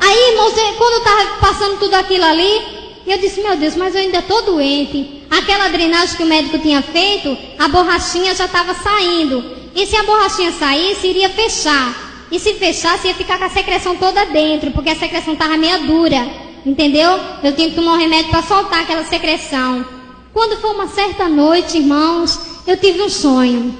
Aí, irmãos, quando eu estava passando tudo aquilo ali, eu disse, meu Deus, mas eu ainda estou doente. Aquela drenagem que o médico tinha feito, a borrachinha já estava saindo. E se a borrachinha saísse, iria fechar. E se fechasse, ia ficar com a secreção toda dentro, porque a secreção estava meio dura. Entendeu? Eu tinha que tomar um remédio para soltar aquela secreção. Quando foi uma certa noite, irmãos, eu tive um sonho.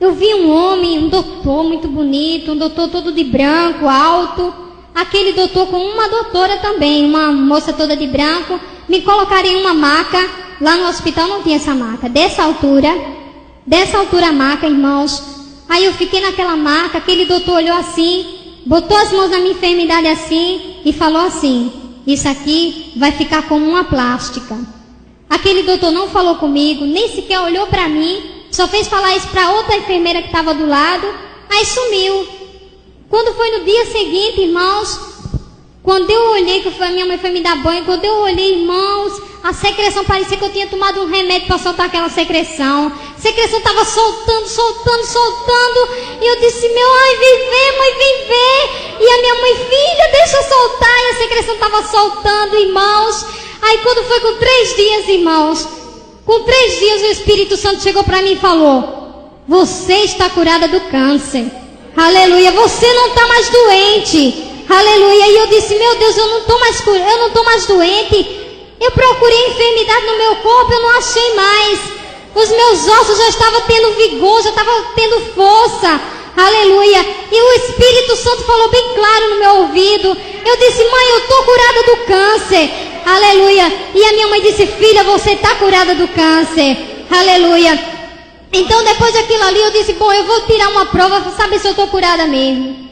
Eu vi um homem, um doutor muito bonito, um doutor todo de branco, alto. Aquele doutor com uma doutora também, uma moça toda de branco, me colocaram em uma maca. Lá no hospital não tinha essa maca, dessa altura a maca, irmãos. Aí eu fiquei naquela maca, aquele doutor olhou assim, botou as mãos na minha enfermidade assim e falou assim, isso aqui vai ficar como uma plástica. Aquele doutor não falou comigo, nem sequer olhou para mim, só fez falar isso para outra enfermeira que estava do lado, aí sumiu. Quando foi no dia seguinte, irmãos, Quando eu olhei, que a minha mãe foi me dar banho, quando eu olhei, irmãos, a secreção parecia que eu tinha tomado um remédio para soltar aquela secreção. A secreção estava soltando. E eu disse, ai, vem ver, mãe, vem ver. E a minha mãe, filha, deixa eu soltar. E a secreção estava soltando, irmãos. Aí quando foi com 3 dias, irmãos, com 3 dias o Espírito Santo chegou para mim e falou, você está curada do câncer. Aleluia, você não está mais doente. Aleluia, e eu disse, meu Deus, eu não estou mais doente. Eu procurei enfermidade no meu corpo, eu não achei mais. Os meus ossos já estavam tendo vigor, já estavam tendo força. Aleluia, e o Espírito Santo falou bem claro no meu ouvido. Eu disse, mãe, eu estou curada do câncer. Aleluia, e a minha mãe disse, filha, você está curada do câncer. Aleluia. Então depois daquilo ali eu disse, bom, eu vou tirar uma prova para saber se eu estou curada mesmo.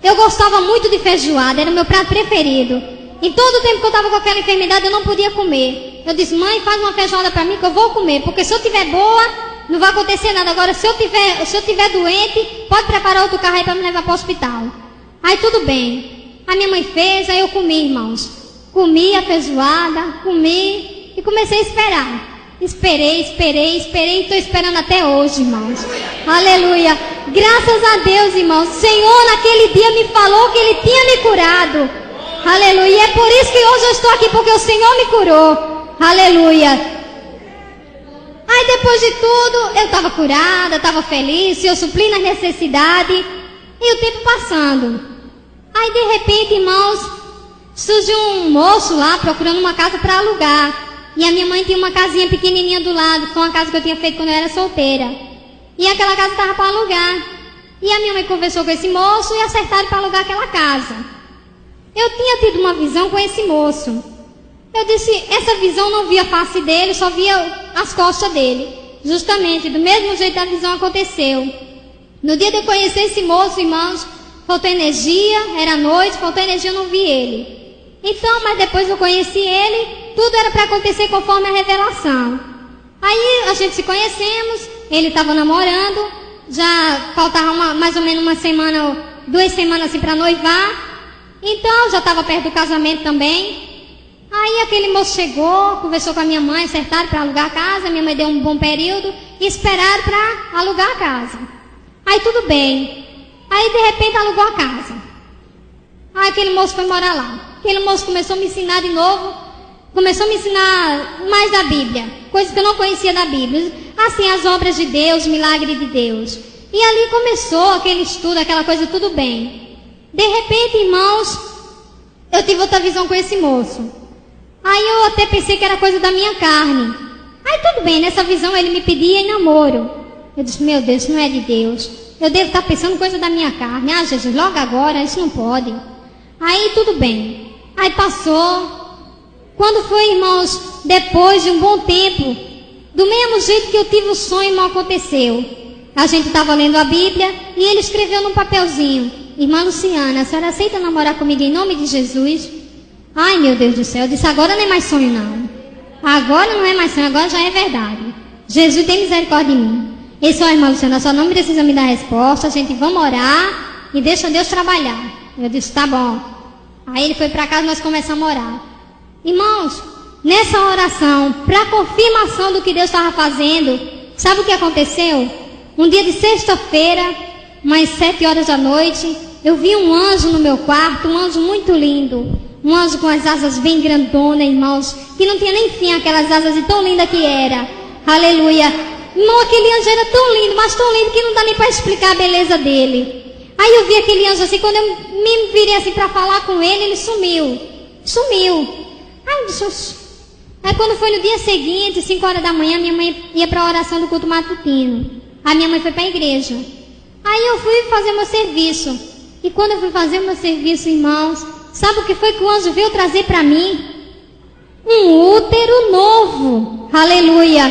Eu gostava muito de feijoada, era o meu prato preferido. Em todo o tempo que eu estava com aquela enfermidade, eu não podia comer. Eu disse, mãe, faz uma feijoada para mim que eu vou comer, porque se eu tiver boa, não vai acontecer nada. Agora, se eu tiver doente, pode preparar outro carro aí para me levar para o hospital. Aí tudo bem. A minha mãe fez, aí eu comi, irmãos. Comi a feijoada, comi e comecei a esperar. Esperei, e estou esperando até hoje, irmãos. Aleluia. Graças a Deus, irmãos. O Senhor naquele dia me falou que Ele tinha me curado. Aleluia. E é por isso que hoje eu estou aqui, porque o Senhor me curou. Aleluia. Aí depois de tudo, eu estava curada, estava feliz, eu supli nas necessidades. E o tempo passando. Aí de repente, irmãos, surgiu um moço lá procurando uma casa para alugar. E a minha mãe tinha uma casinha pequenininha do lado, que foi uma casa que eu tinha feito quando eu era solteira. E aquela casa estava para alugar. E a minha mãe conversou com esse moço e acertaram para alugar aquela casa. Eu tinha tido uma visão com esse moço. Eu disse, essa visão não via a face dele, só via as costas dele. Justamente, do mesmo jeito a visão aconteceu. No dia de eu conhecer esse moço, irmãos, faltou energia, era noite, faltou energia, eu não vi ele. Então, mas depois eu conheci ele, tudo era para acontecer conforme a revelação. Aí a gente se conhecemos, ele estava namorando, já faltava mais ou menos 2 semanas assim para noivar. Então, já estava perto do casamento também. Aí aquele moço chegou, conversou com a minha mãe, acertaram para alugar a casa, minha mãe deu um bom período e esperaram para alugar a casa. Aí tudo bem. Aí de repente alugou a casa. Aí aquele moço foi morar lá. Aquele moço começou a me ensinar de novo, começou a me ensinar mais da Bíblia, coisas que eu não conhecia da Bíblia, assim, as obras de Deus, milagre de Deus. E ali começou aquele estudo, aquela coisa, tudo bem. De repente, irmãos, eu tive outra visão com esse moço. Aí eu até pensei que era coisa da minha carne. Aí tudo bem, nessa visão ele me pedia em namoro. Eu disse, meu Deus, isso não é de Deus. Eu devo estar pensando coisa da minha carne. Ah, Jesus, logo agora, isso não pode. Aí tudo bem. Aí passou. Quando foi, irmãos, depois de um bom tempo, do mesmo jeito que eu tive o sonho, não aconteceu. A gente estava lendo a Bíblia e ele escreveu num papelzinho, irmã Luciana, a senhora aceita namorar comigo em nome de Jesus? Ai, meu Deus do céu, eu disse, agora não é mais sonho não. Agora não é mais sonho, agora já é verdade. Jesus tem misericórdia de mim. Ele disse, ó, irmã Luciana, só não precisa me dar resposta, a gente vamos orar e deixa Deus trabalhar. Eu disse, tá bom. Aí ele foi para casa e nós começamos a orar. Irmãos, nessa oração, para confirmação do que Deus estava fazendo, sabe o que aconteceu? Um dia de sexta-feira, umas 7 horas da noite, eu vi um anjo no meu quarto, um anjo muito lindo. Um anjo com as asas bem grandonas, irmãos, que não tinha nem fim aquelas asas e tão linda que era. Aleluia. Irmão, aquele anjo era tão lindo, mas tão lindo que não dá nem para explicar a beleza dele. Aí eu vi aquele anjo assim, quando eu me virei assim para falar com ele, ele sumiu. Aí eu disse, aí quando foi no dia seguinte, 5 horas da manhã, minha mãe ia para a oração do culto matutino. A minha mãe foi para a igreja. Aí eu fui fazer meu serviço. E quando eu fui fazer meu serviço, irmãos, sabe o que foi que o anjo veio trazer para mim? Um útero novo. Aleluia.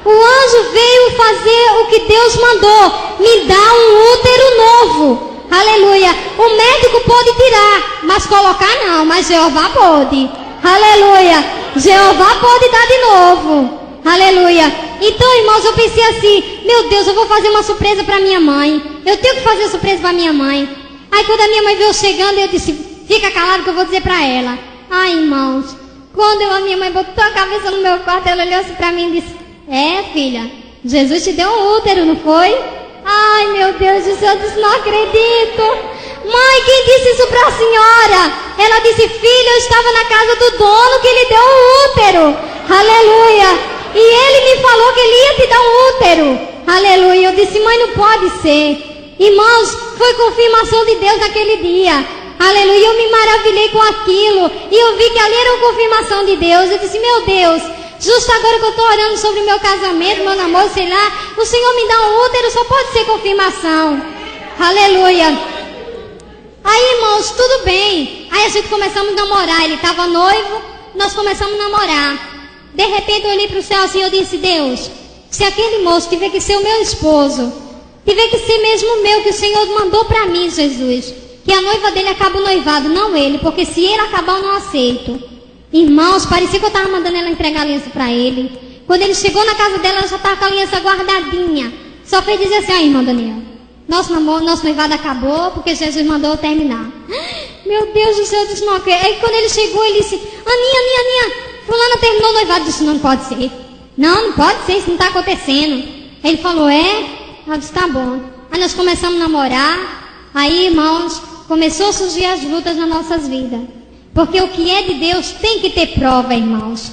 O anjo veio fazer o que Deus mandou. Me dá um útero novo. Aleluia. O médico pode tirar, mas colocar não. Mas Jeová pode. Aleluia. Jeová pode dar de novo. Aleluia. Então, irmãos, eu pensei assim, meu Deus, eu vou fazer uma surpresa para minha mãe. Eu tenho que fazer surpresa para minha mãe. Aí quando a minha mãe veio chegando, eu disse, Fica calado que eu vou dizer pra ela. Ai, irmãos, quando a minha mãe botou a cabeça no meu quarto, ela olhou assim pra mim e disse: é, filha, Jesus te deu um útero, não foi? Ai, meu Deus do céu, eu disse: não acredito. Mãe, quem disse isso pra senhora? Ela disse: filha, eu estava na casa do dono que lhe deu um útero. Aleluia. E ele me falou que ele ia te dar um útero. Aleluia. Eu disse: mãe, não pode ser. Irmãos, foi confirmação de Deus naquele dia. Aleluia. Eu me maravilhei com aquilo. E eu vi que ali era uma confirmação de Deus. Eu disse: meu Deus, justo agora que eu estou orando sobre o meu casamento, meu namoro, sei lá, o Senhor me dá um útero, só pode ser confirmação. Aleluia. Aí, irmãos, tudo bem. Aí a gente começamos a namorar. Ele estava noivo, nós começamos a namorar. De repente eu olhei para o céu assim e eu disse: Deus, se aquele moço tiver que ser o meu esposo, tiver que ser mesmo meu, que o Senhor mandou para mim, Jesus, que a noiva dele acaba o noivado, não ele, porque se ele acabar eu não aceito. Irmãos, parecia que eu estava mandando ela entregar a aliança para ele. Quando ele chegou na casa dela, ela já estava com a aliança guardadinha. Só fez dizer assim: irmão Daniel, nosso noivado acabou porque Jesus mandou eu terminar. Meu Deus do céu, eu disse: não, ok. Aí quando ele chegou, ele disse: Aninha, fulana terminou o noivado. Eu disse: não pode ser. Não pode ser, isso não está acontecendo. Ele falou: é? Eu disse: tá bom. Aí nós começamos a namorar. Aí, irmãos, começou a surgir as lutas nas nossas vidas. Porque o que é de Deus tem que ter prova, irmãos.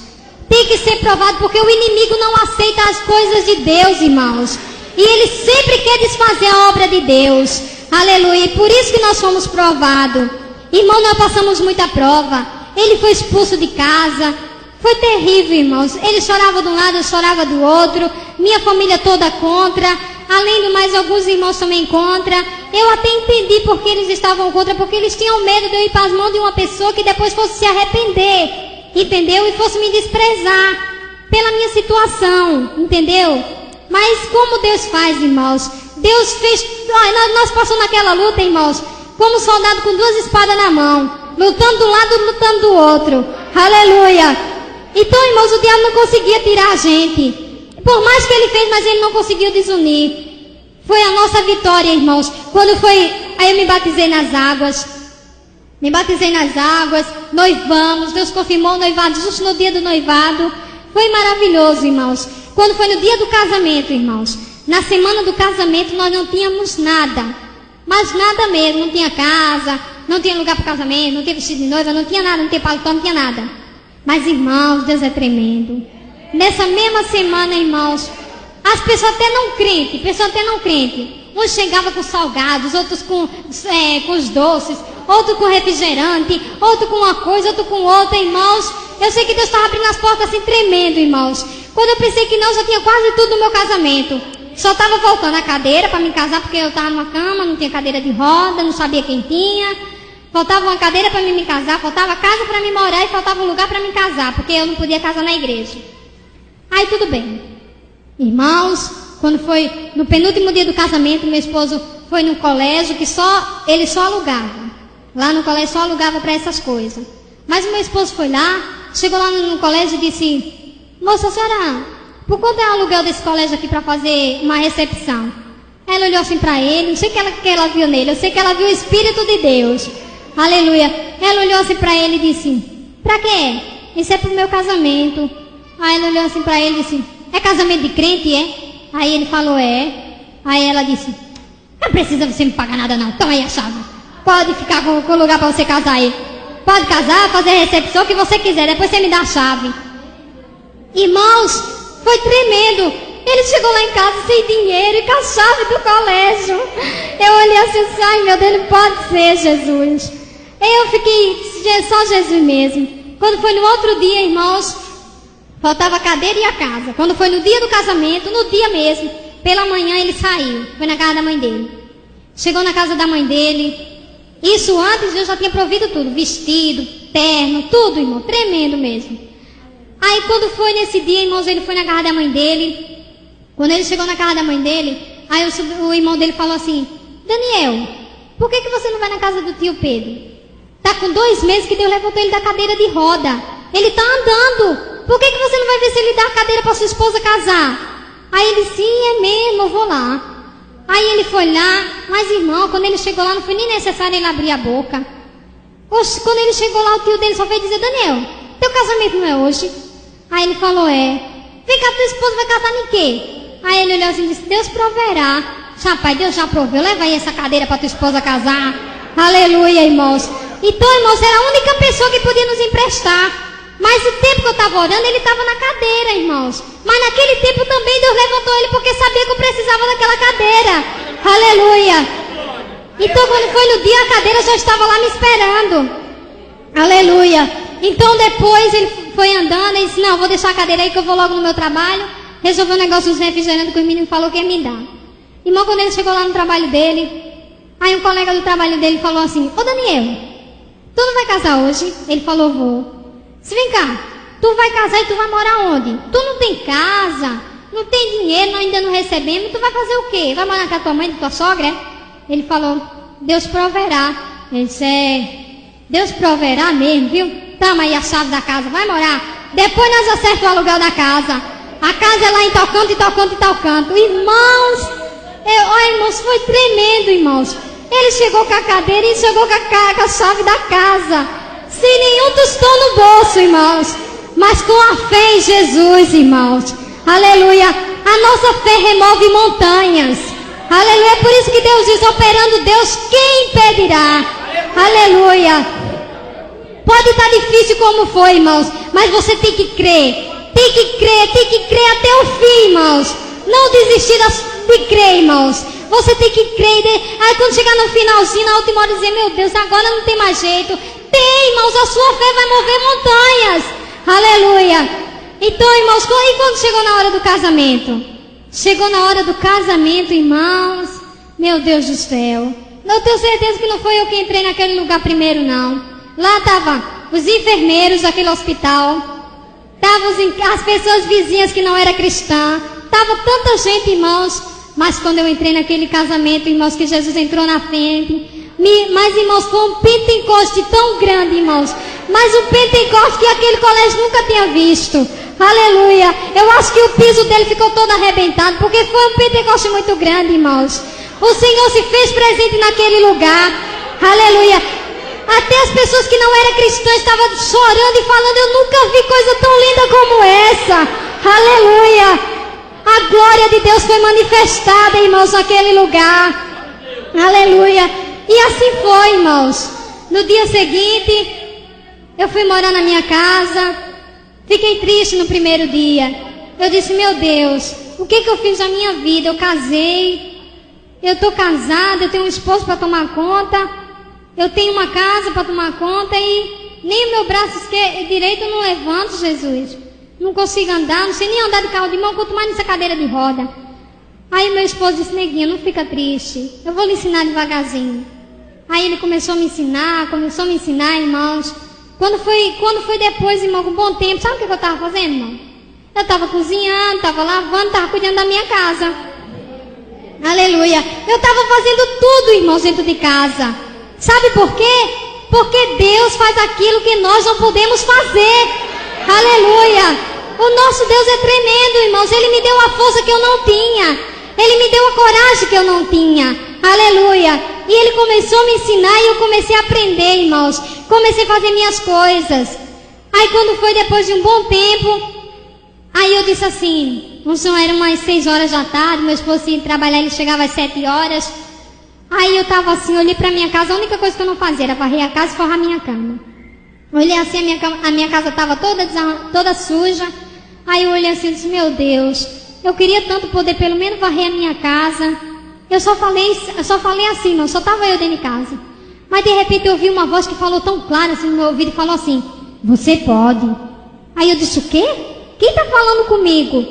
Tem que ser provado, porque o inimigo não aceita as coisas de Deus, irmãos. E ele sempre quer desfazer a obra de Deus. Aleluia. E por isso que nós fomos provados. Irmão, nós passamos muita prova. Ele foi expulso de casa. Foi terrível, irmãos. Ele chorava de um lado, eu chorava do outro. Minha família toda contra. Além do mais, alguns irmãos também contra. Eu até entendi porque eles estavam contra, porque eles tinham medo de eu ir para as mãos de uma pessoa que depois fosse se arrepender, entendeu? E fosse me desprezar pela minha situação, entendeu? Mas como Deus faz, irmãos? Deus fez... Nós passamos naquela luta, irmãos, como soldado com duas espadas na mão, lutando de um lado, lutando do outro. Aleluia! Então, irmãos, o diabo não conseguia tirar a gente. Por mais que ele fez, mas ele não conseguiu desunir. Foi a nossa vitória, irmãos. Quando foi... Aí eu me batizei nas águas. Noivamos. Deus confirmou o noivado justo no dia do noivado. Foi maravilhoso, irmãos. Quando foi no dia do casamento, irmãos. Na semana do casamento nós não tínhamos nada. Mas nada mesmo. Não tinha casa, não tinha lugar para o casamento, não tinha vestido de noiva, não tinha nada, não tinha paletó, não tinha nada. Mas, irmãos, Deus é tremendo. Nessa mesma semana, irmãos, as pessoas até não crentes, uns chegavam com salgados, outros com os doces, outro com refrigerante, outro com uma coisa, outro com outra, irmãos. Eu sei que Deus estava abrindo as portas assim, tremendo, irmãos. Quando eu pensei que não, já tinha quase tudo no meu casamento. Só estava faltando a cadeira para me casar, porque eu estava numa cama, não tinha cadeira de roda, não sabia quem tinha. Faltava uma cadeira para me casar, faltava casa para me morar e faltava um lugar para me casar, porque eu não podia casar na igreja. Aí tudo bem. Irmãos, quando foi no penúltimo dia do casamento, meu esposo foi no colégio que ele só alugava. Lá no colégio só alugava para essas coisas. Mas o meu esposo foi lá, chegou lá no colégio e disse: moça, senhora, por quanto é o aluguel desse colégio aqui para fazer uma recepção? Ela olhou assim para ele, não sei o que ela viu nele, eu sei que ela viu o Espírito de Deus. Aleluia. Ela olhou assim para ele e disse: pra quê? Isso é pro meu casamento. Aí ela olhou assim para ele e disse: é casamento de crente, é? Aí ele falou: é. Aí ela disse: não precisa você me pagar nada não, toma aí a chave. Pode ficar com o lugar para você casar aí. Pode casar, fazer a recepção, o que você quiser, depois você me dá a chave. Irmãos, foi tremendo. Ele chegou lá em casa sem dinheiro e com a chave do colégio. Eu olhei assim: ai meu Deus, não pode ser, Jesus. Aí eu fiquei, só Jesus mesmo. Quando foi no outro dia, irmãos, faltava a cadeira e a casa. Quando foi no dia do casamento, no dia mesmo, pela manhã ele saiu. Foi na casa da mãe dele. Chegou na casa da mãe dele. Isso antes Deus já tinha provido tudo. Vestido, terno, tudo, irmão. Tremendo mesmo. Aí quando foi nesse dia, irmãos, ele foi na casa da mãe dele. Quando ele chegou na casa da mãe dele, aí o irmão dele falou assim: Daniel, por que você não vai na casa do tio Pedro? Tá com 2 meses que Deus levantou ele da cadeira de roda. Ele tá andando. Por que você não vai ver se ele dá a cadeira para sua esposa casar? Aí ele: sim, é mesmo, eu vou lá. Aí ele foi lá, mas irmão, quando ele chegou lá, não foi nem necessário ele abrir a boca. Quando ele chegou lá, o tio dele só veio dizer: Daniel, teu casamento não é hoje? Aí ele falou: é. Vem cá, tua esposa vai casar em quê? Aí ele olhou assim e disse: Deus proverá. Rapaz, Deus já proveu, leva aí essa cadeira para tua esposa casar. Aleluia, irmãos. Então, irmãos, era a única pessoa que podia nos emprestar. Mas o tempo que eu estava orando, ele estava na cadeira, irmãos. Mas naquele tempo também Deus levantou ele porque sabia que eu precisava daquela cadeira. Aleluia. Então quando foi no dia, a cadeira já estava lá me esperando. Aleluia. Então depois ele foi andando e disse: não, vou deixar a cadeira aí que eu vou logo no meu trabalho. Resolveu um negócio dos refrigerantes que o menino falou que ia me dar. Irmão, quando ele chegou lá no trabalho dele, aí um colega do trabalho dele falou assim: ô Daniel, tu não vai casar hoje? Ele falou: vou. Se vem cá, tu vai casar e tu vai morar onde? Tu não tem casa, não tem dinheiro, nós ainda não recebemos, tu vai fazer o quê? Vai morar com a tua mãe e tua sogra? Ele falou: Deus proverá. Ele disse: Deus proverá mesmo, viu? Toma aí a chave da casa, vai morar. Depois nós acertamos o aluguel da casa. A casa é lá em tal canto, e tal canto, e tal canto. Irmãos, irmãos, foi tremendo, irmãos. Ele chegou com a cadeira e chegou com a chave da casa. Sem nenhum tostão no bolso, irmãos. Mas com a fé em Jesus, irmãos. Aleluia. A nossa fé remove montanhas. Aleluia. É por isso que Deus diz: operando Deus, quem impedirá? Aleluia. Pode estar difícil como foi, irmãos, mas você tem que crer. Tem que crer até o fim, irmãos. Não desistir de crer, irmãos. Você tem que crer. Aí quando chegar no finalzinho, na última hora, dizer: meu Deus, agora não tem mais jeito. Tem, irmãos, a sua fé vai mover montanhas. Aleluia. Então, irmãos, e quando chegou na hora do casamento? Chegou na hora do casamento, irmãos. Meu Deus do céu. Eu tenho certeza que não foi eu que entrei naquele lugar primeiro, não. Lá estavam os enfermeiros daquele hospital. Estavam as pessoas vizinhas que não eram cristãs. Estava tanta gente, irmãos. Mas quando eu entrei naquele casamento, irmãos, que Jesus entrou na frente. Mas, irmãos, foi um pentecoste tão grande, irmãos. Mas um pentecoste que aquele colégio nunca tinha visto. Aleluia. Eu acho que o piso dele ficou todo arrebentado, porque foi um pentecoste muito grande, irmãos. O Senhor se fez presente naquele lugar. Aleluia. Até as pessoas que não eram cristãs estavam chorando e falando: eu nunca vi coisa tão linda como essa. Aleluia. A glória de Deus foi manifestada, irmãos, naquele lugar. Aleluia. E assim foi, irmãos. No dia seguinte, eu fui morar na minha casa. Fiquei triste no primeiro dia. Eu disse: meu Deus, o que eu fiz na minha vida? Eu casei, eu estou casada, eu tenho um esposo para tomar conta, eu tenho uma casa para tomar conta e nem o meu braço direito eu não levanto, Jesus. Não consigo andar, não sei nem andar de carro de mão, quanto mais nessa cadeira de roda. Aí meu esposo disse: neguinha, não fica triste, eu vou lhe ensinar devagarzinho. Aí ele começou a me ensinar, irmãos. Quando foi depois, irmão, com bom tempo, sabe o que eu estava fazendo, irmão? Eu estava cozinhando, estava lavando, estava cuidando da minha casa. Aleluia. Eu estava fazendo tudo, irmãos, dentro de casa. Sabe por quê? Porque Deus faz aquilo que nós não podemos fazer. Aleluia. O nosso Deus é tremendo, irmãos. Ele me deu a força que eu não tinha. Ele me deu a coragem que eu não tinha. Aleluia. E ele começou a me ensinar e eu comecei a aprender, irmãos. Comecei a fazer minhas coisas. Aí quando foi depois de um bom tempo, aí eu disse assim, eram umas 6 horas da tarde, meu esposo ia trabalhar, ele chegava às 7 horas. Aí eu tava assim, olhei pra minha casa, a única coisa que eu não fazia era varrer a casa e forrar a minha cama. Olhei assim, a minha casa tava toda suja. Aí eu olhei assim e disse: meu Deus, eu queria tanto poder pelo menos varrer a minha casa. Eu só falei assim, não, só tava eu dentro de casa. Mas de repente eu ouvi uma voz que falou tão clara assim no meu ouvido e falou assim: você pode. Aí eu disse: o quê? Quem tá falando comigo?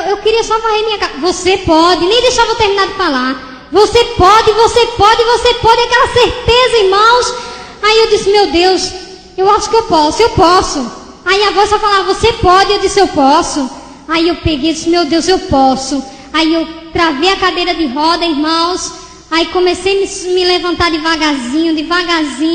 Eu queria só varrer minha casa. Você pode, nem deixava eu terminar de falar. Você pode, você pode, você pode, aquela certeza, irmãos. Aí eu disse: meu Deus, eu acho que eu posso. Aí a voz só falava: você pode, eu disse: eu posso. Aí eu peguei e disse: meu Deus, eu posso. Aí eu travei a cadeira de roda, irmãos. Aí comecei a me levantar devagarzinho,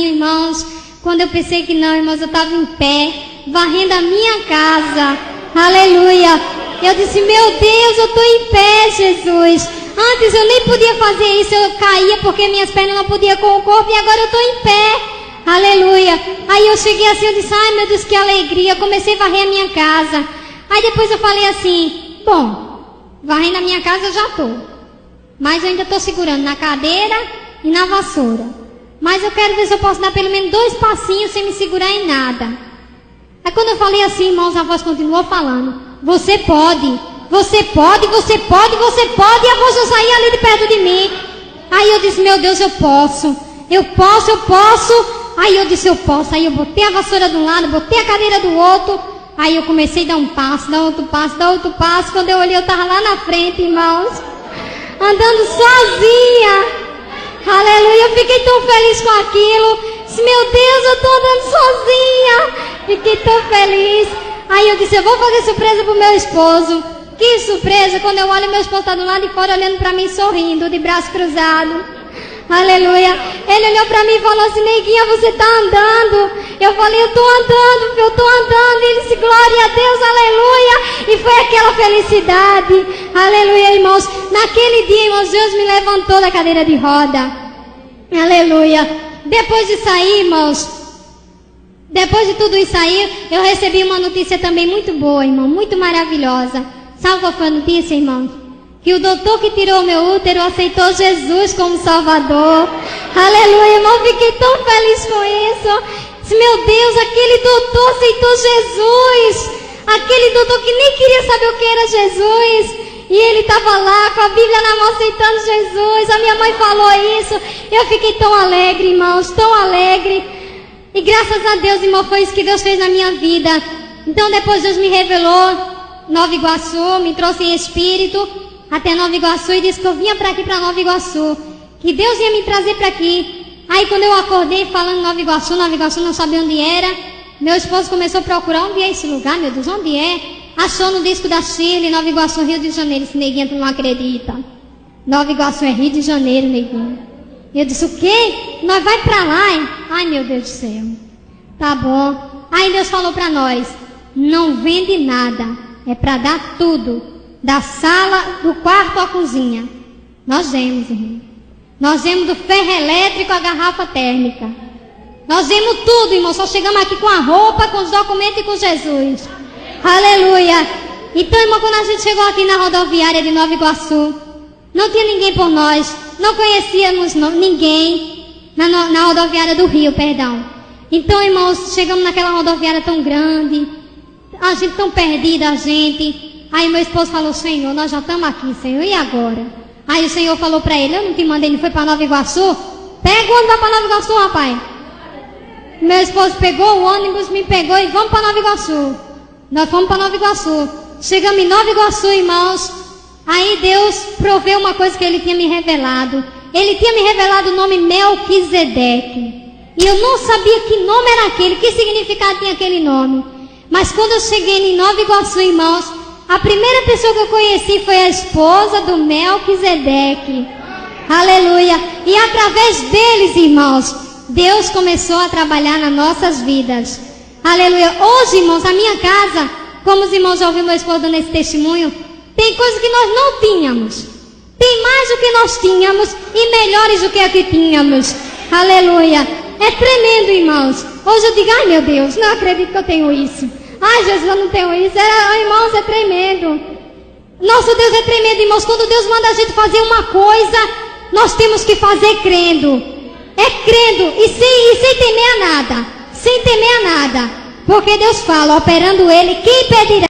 irmãos. Quando eu pensei que não, irmãos, eu estava em pé, varrendo a minha casa. Aleluia. Eu disse: meu Deus, eu estou em pé, Jesus. Antes eu nem podia fazer isso, eu caía porque minhas pernas não podiam com o corpo, e agora eu estou em pé. Aleluia. Aí eu cheguei assim, eu disse, ai meu Deus, que alegria. Eu comecei a varrer a minha casa. Aí depois eu falei assim, bom, varrendo a minha casa eu já estou. Mas eu ainda estou segurando na cadeira e na vassoura. Mas eu quero ver se eu posso dar pelo menos 2 passinhos sem me segurar em nada. Aí quando eu falei assim, irmãos, a voz continuou falando, você pode, você pode, você pode, você pode. E a voz já saía ali de perto de mim. Aí eu disse, meu Deus, eu posso. Eu posso, eu posso. Aí eu disse, eu posso. Aí eu botei a vassoura de um lado, botei a cadeira do outro. Aí eu comecei a dar um passo, dar outro passo, dar outro passo. Quando eu olhei, eu estava lá na frente, irmãos, andando sozinha. Aleluia, eu fiquei tão feliz com aquilo. Disse, meu Deus, eu estou andando sozinha. Fiquei tão feliz. Aí eu disse, eu vou fazer surpresa pro meu esposo. Que surpresa, quando eu olho, meu esposo está do lado de fora olhando para mim, sorrindo, de braço cruzado. Aleluia. Ele olhou para mim e falou assim, neguinha, você está andando. Eu falei, eu estou andando, eu estou andando. E ele disse, glória a Deus, aleluia. E foi aquela felicidade. Aleluia, irmãos. Naquele dia, irmãos, Deus me levantou da cadeira de roda. Aleluia. Depois de sair, irmãos, depois de tudo isso aí, eu recebi uma notícia também muito boa, irmão, muito maravilhosa. Sabe qual foi a notícia, irmão? Que o doutor que tirou o meu útero aceitou Jesus como Salvador. Aleluia, irmão, fiquei tão feliz com isso. Disse, meu Deus, aquele doutor aceitou Jesus. Aquele doutor que nem queria saber o que era Jesus. E ele estava lá com a Bíblia na mão aceitando Jesus. A minha mãe falou isso. Eu fiquei tão alegre, irmãos, tão alegre. E graças a Deus, irmão, foi isso que Deus fez na minha vida. Então depois Deus me revelou Nova Iguaçu, me trouxe em espírito até Nova Iguaçu e disse que eu vinha para aqui, para Nova Iguaçu, que Deus ia me trazer para aqui. Aí quando eu acordei falando Nova Iguaçu, não sabia onde era. Meu esposo começou a procurar onde é esse lugar, meu Deus, onde é? Achou no disco da Chile, Nova Iguaçu, Rio de Janeiro. Esse neguinho, tu não acredita. Nova Iguaçu é Rio de Janeiro, neguinho. Eu disse, o quê? Nós vai para lá, hein? Ai, meu Deus do céu. Tá bom. Aí Deus falou para nós, não vende nada, é para dar tudo. Da sala, do quarto à cozinha. Nós vemos, irmão. Nós vemos do ferro elétrico à garrafa térmica. Nós vemos tudo, irmão. Só chegamos aqui com a roupa, com os documentos e com Jesus. Aleluia. Então, irmão, quando a gente chegou aqui na rodoviária de Nova Iguaçu, não tinha ninguém por nós. Não conhecíamos ninguém na rodoviária do Rio, perdão. Então, irmãos, chegamos naquela rodoviária tão grande, a gente tão perdida, a gente. Aí meu esposo falou, Senhor, nós já estamos aqui, Senhor, e agora? Aí o Senhor falou para ele, eu não te mandei, ele foi para Nova Iguaçu? Pega o ônibus, vai para Nova Iguaçu, rapaz. Meu esposo pegou o ônibus, me pegou e vamos para Nova Iguaçu. Nós fomos para Nova Iguaçu. Chegamos em Nova Iguaçu, irmãos. Aí Deus proveu uma coisa que Ele tinha me revelado. Ele tinha me revelado o nome Melquisedeque. E eu não sabia que nome era aquele, que significado tinha aquele nome. Mas quando eu cheguei em Nova Iguaçu, irmãos, a primeira pessoa que eu conheci foi a esposa do Melquisedeque. Aleluia. E através deles, irmãos, Deus começou a trabalhar nas nossas vidas. Aleluia. Hoje, irmãos, a minha casa, como os irmãos já ouviram meu esposo dando esse testemunho, tem coisas que nós não tínhamos. Tem mais do que nós tínhamos e melhores do que a que tínhamos. Aleluia. É tremendo, irmãos. Hoje eu digo, ai meu Deus, não acredito que eu tenho isso. Ai Jesus, eu não tenho isso. Irmãos, é tremendo. Nosso Deus é tremendo, irmãos. Quando Deus manda a gente fazer uma coisa, nós temos que fazer crendo. É crendo e sem temer a nada. Sem temer a nada. Porque Deus fala, operando Ele, quem impedirá?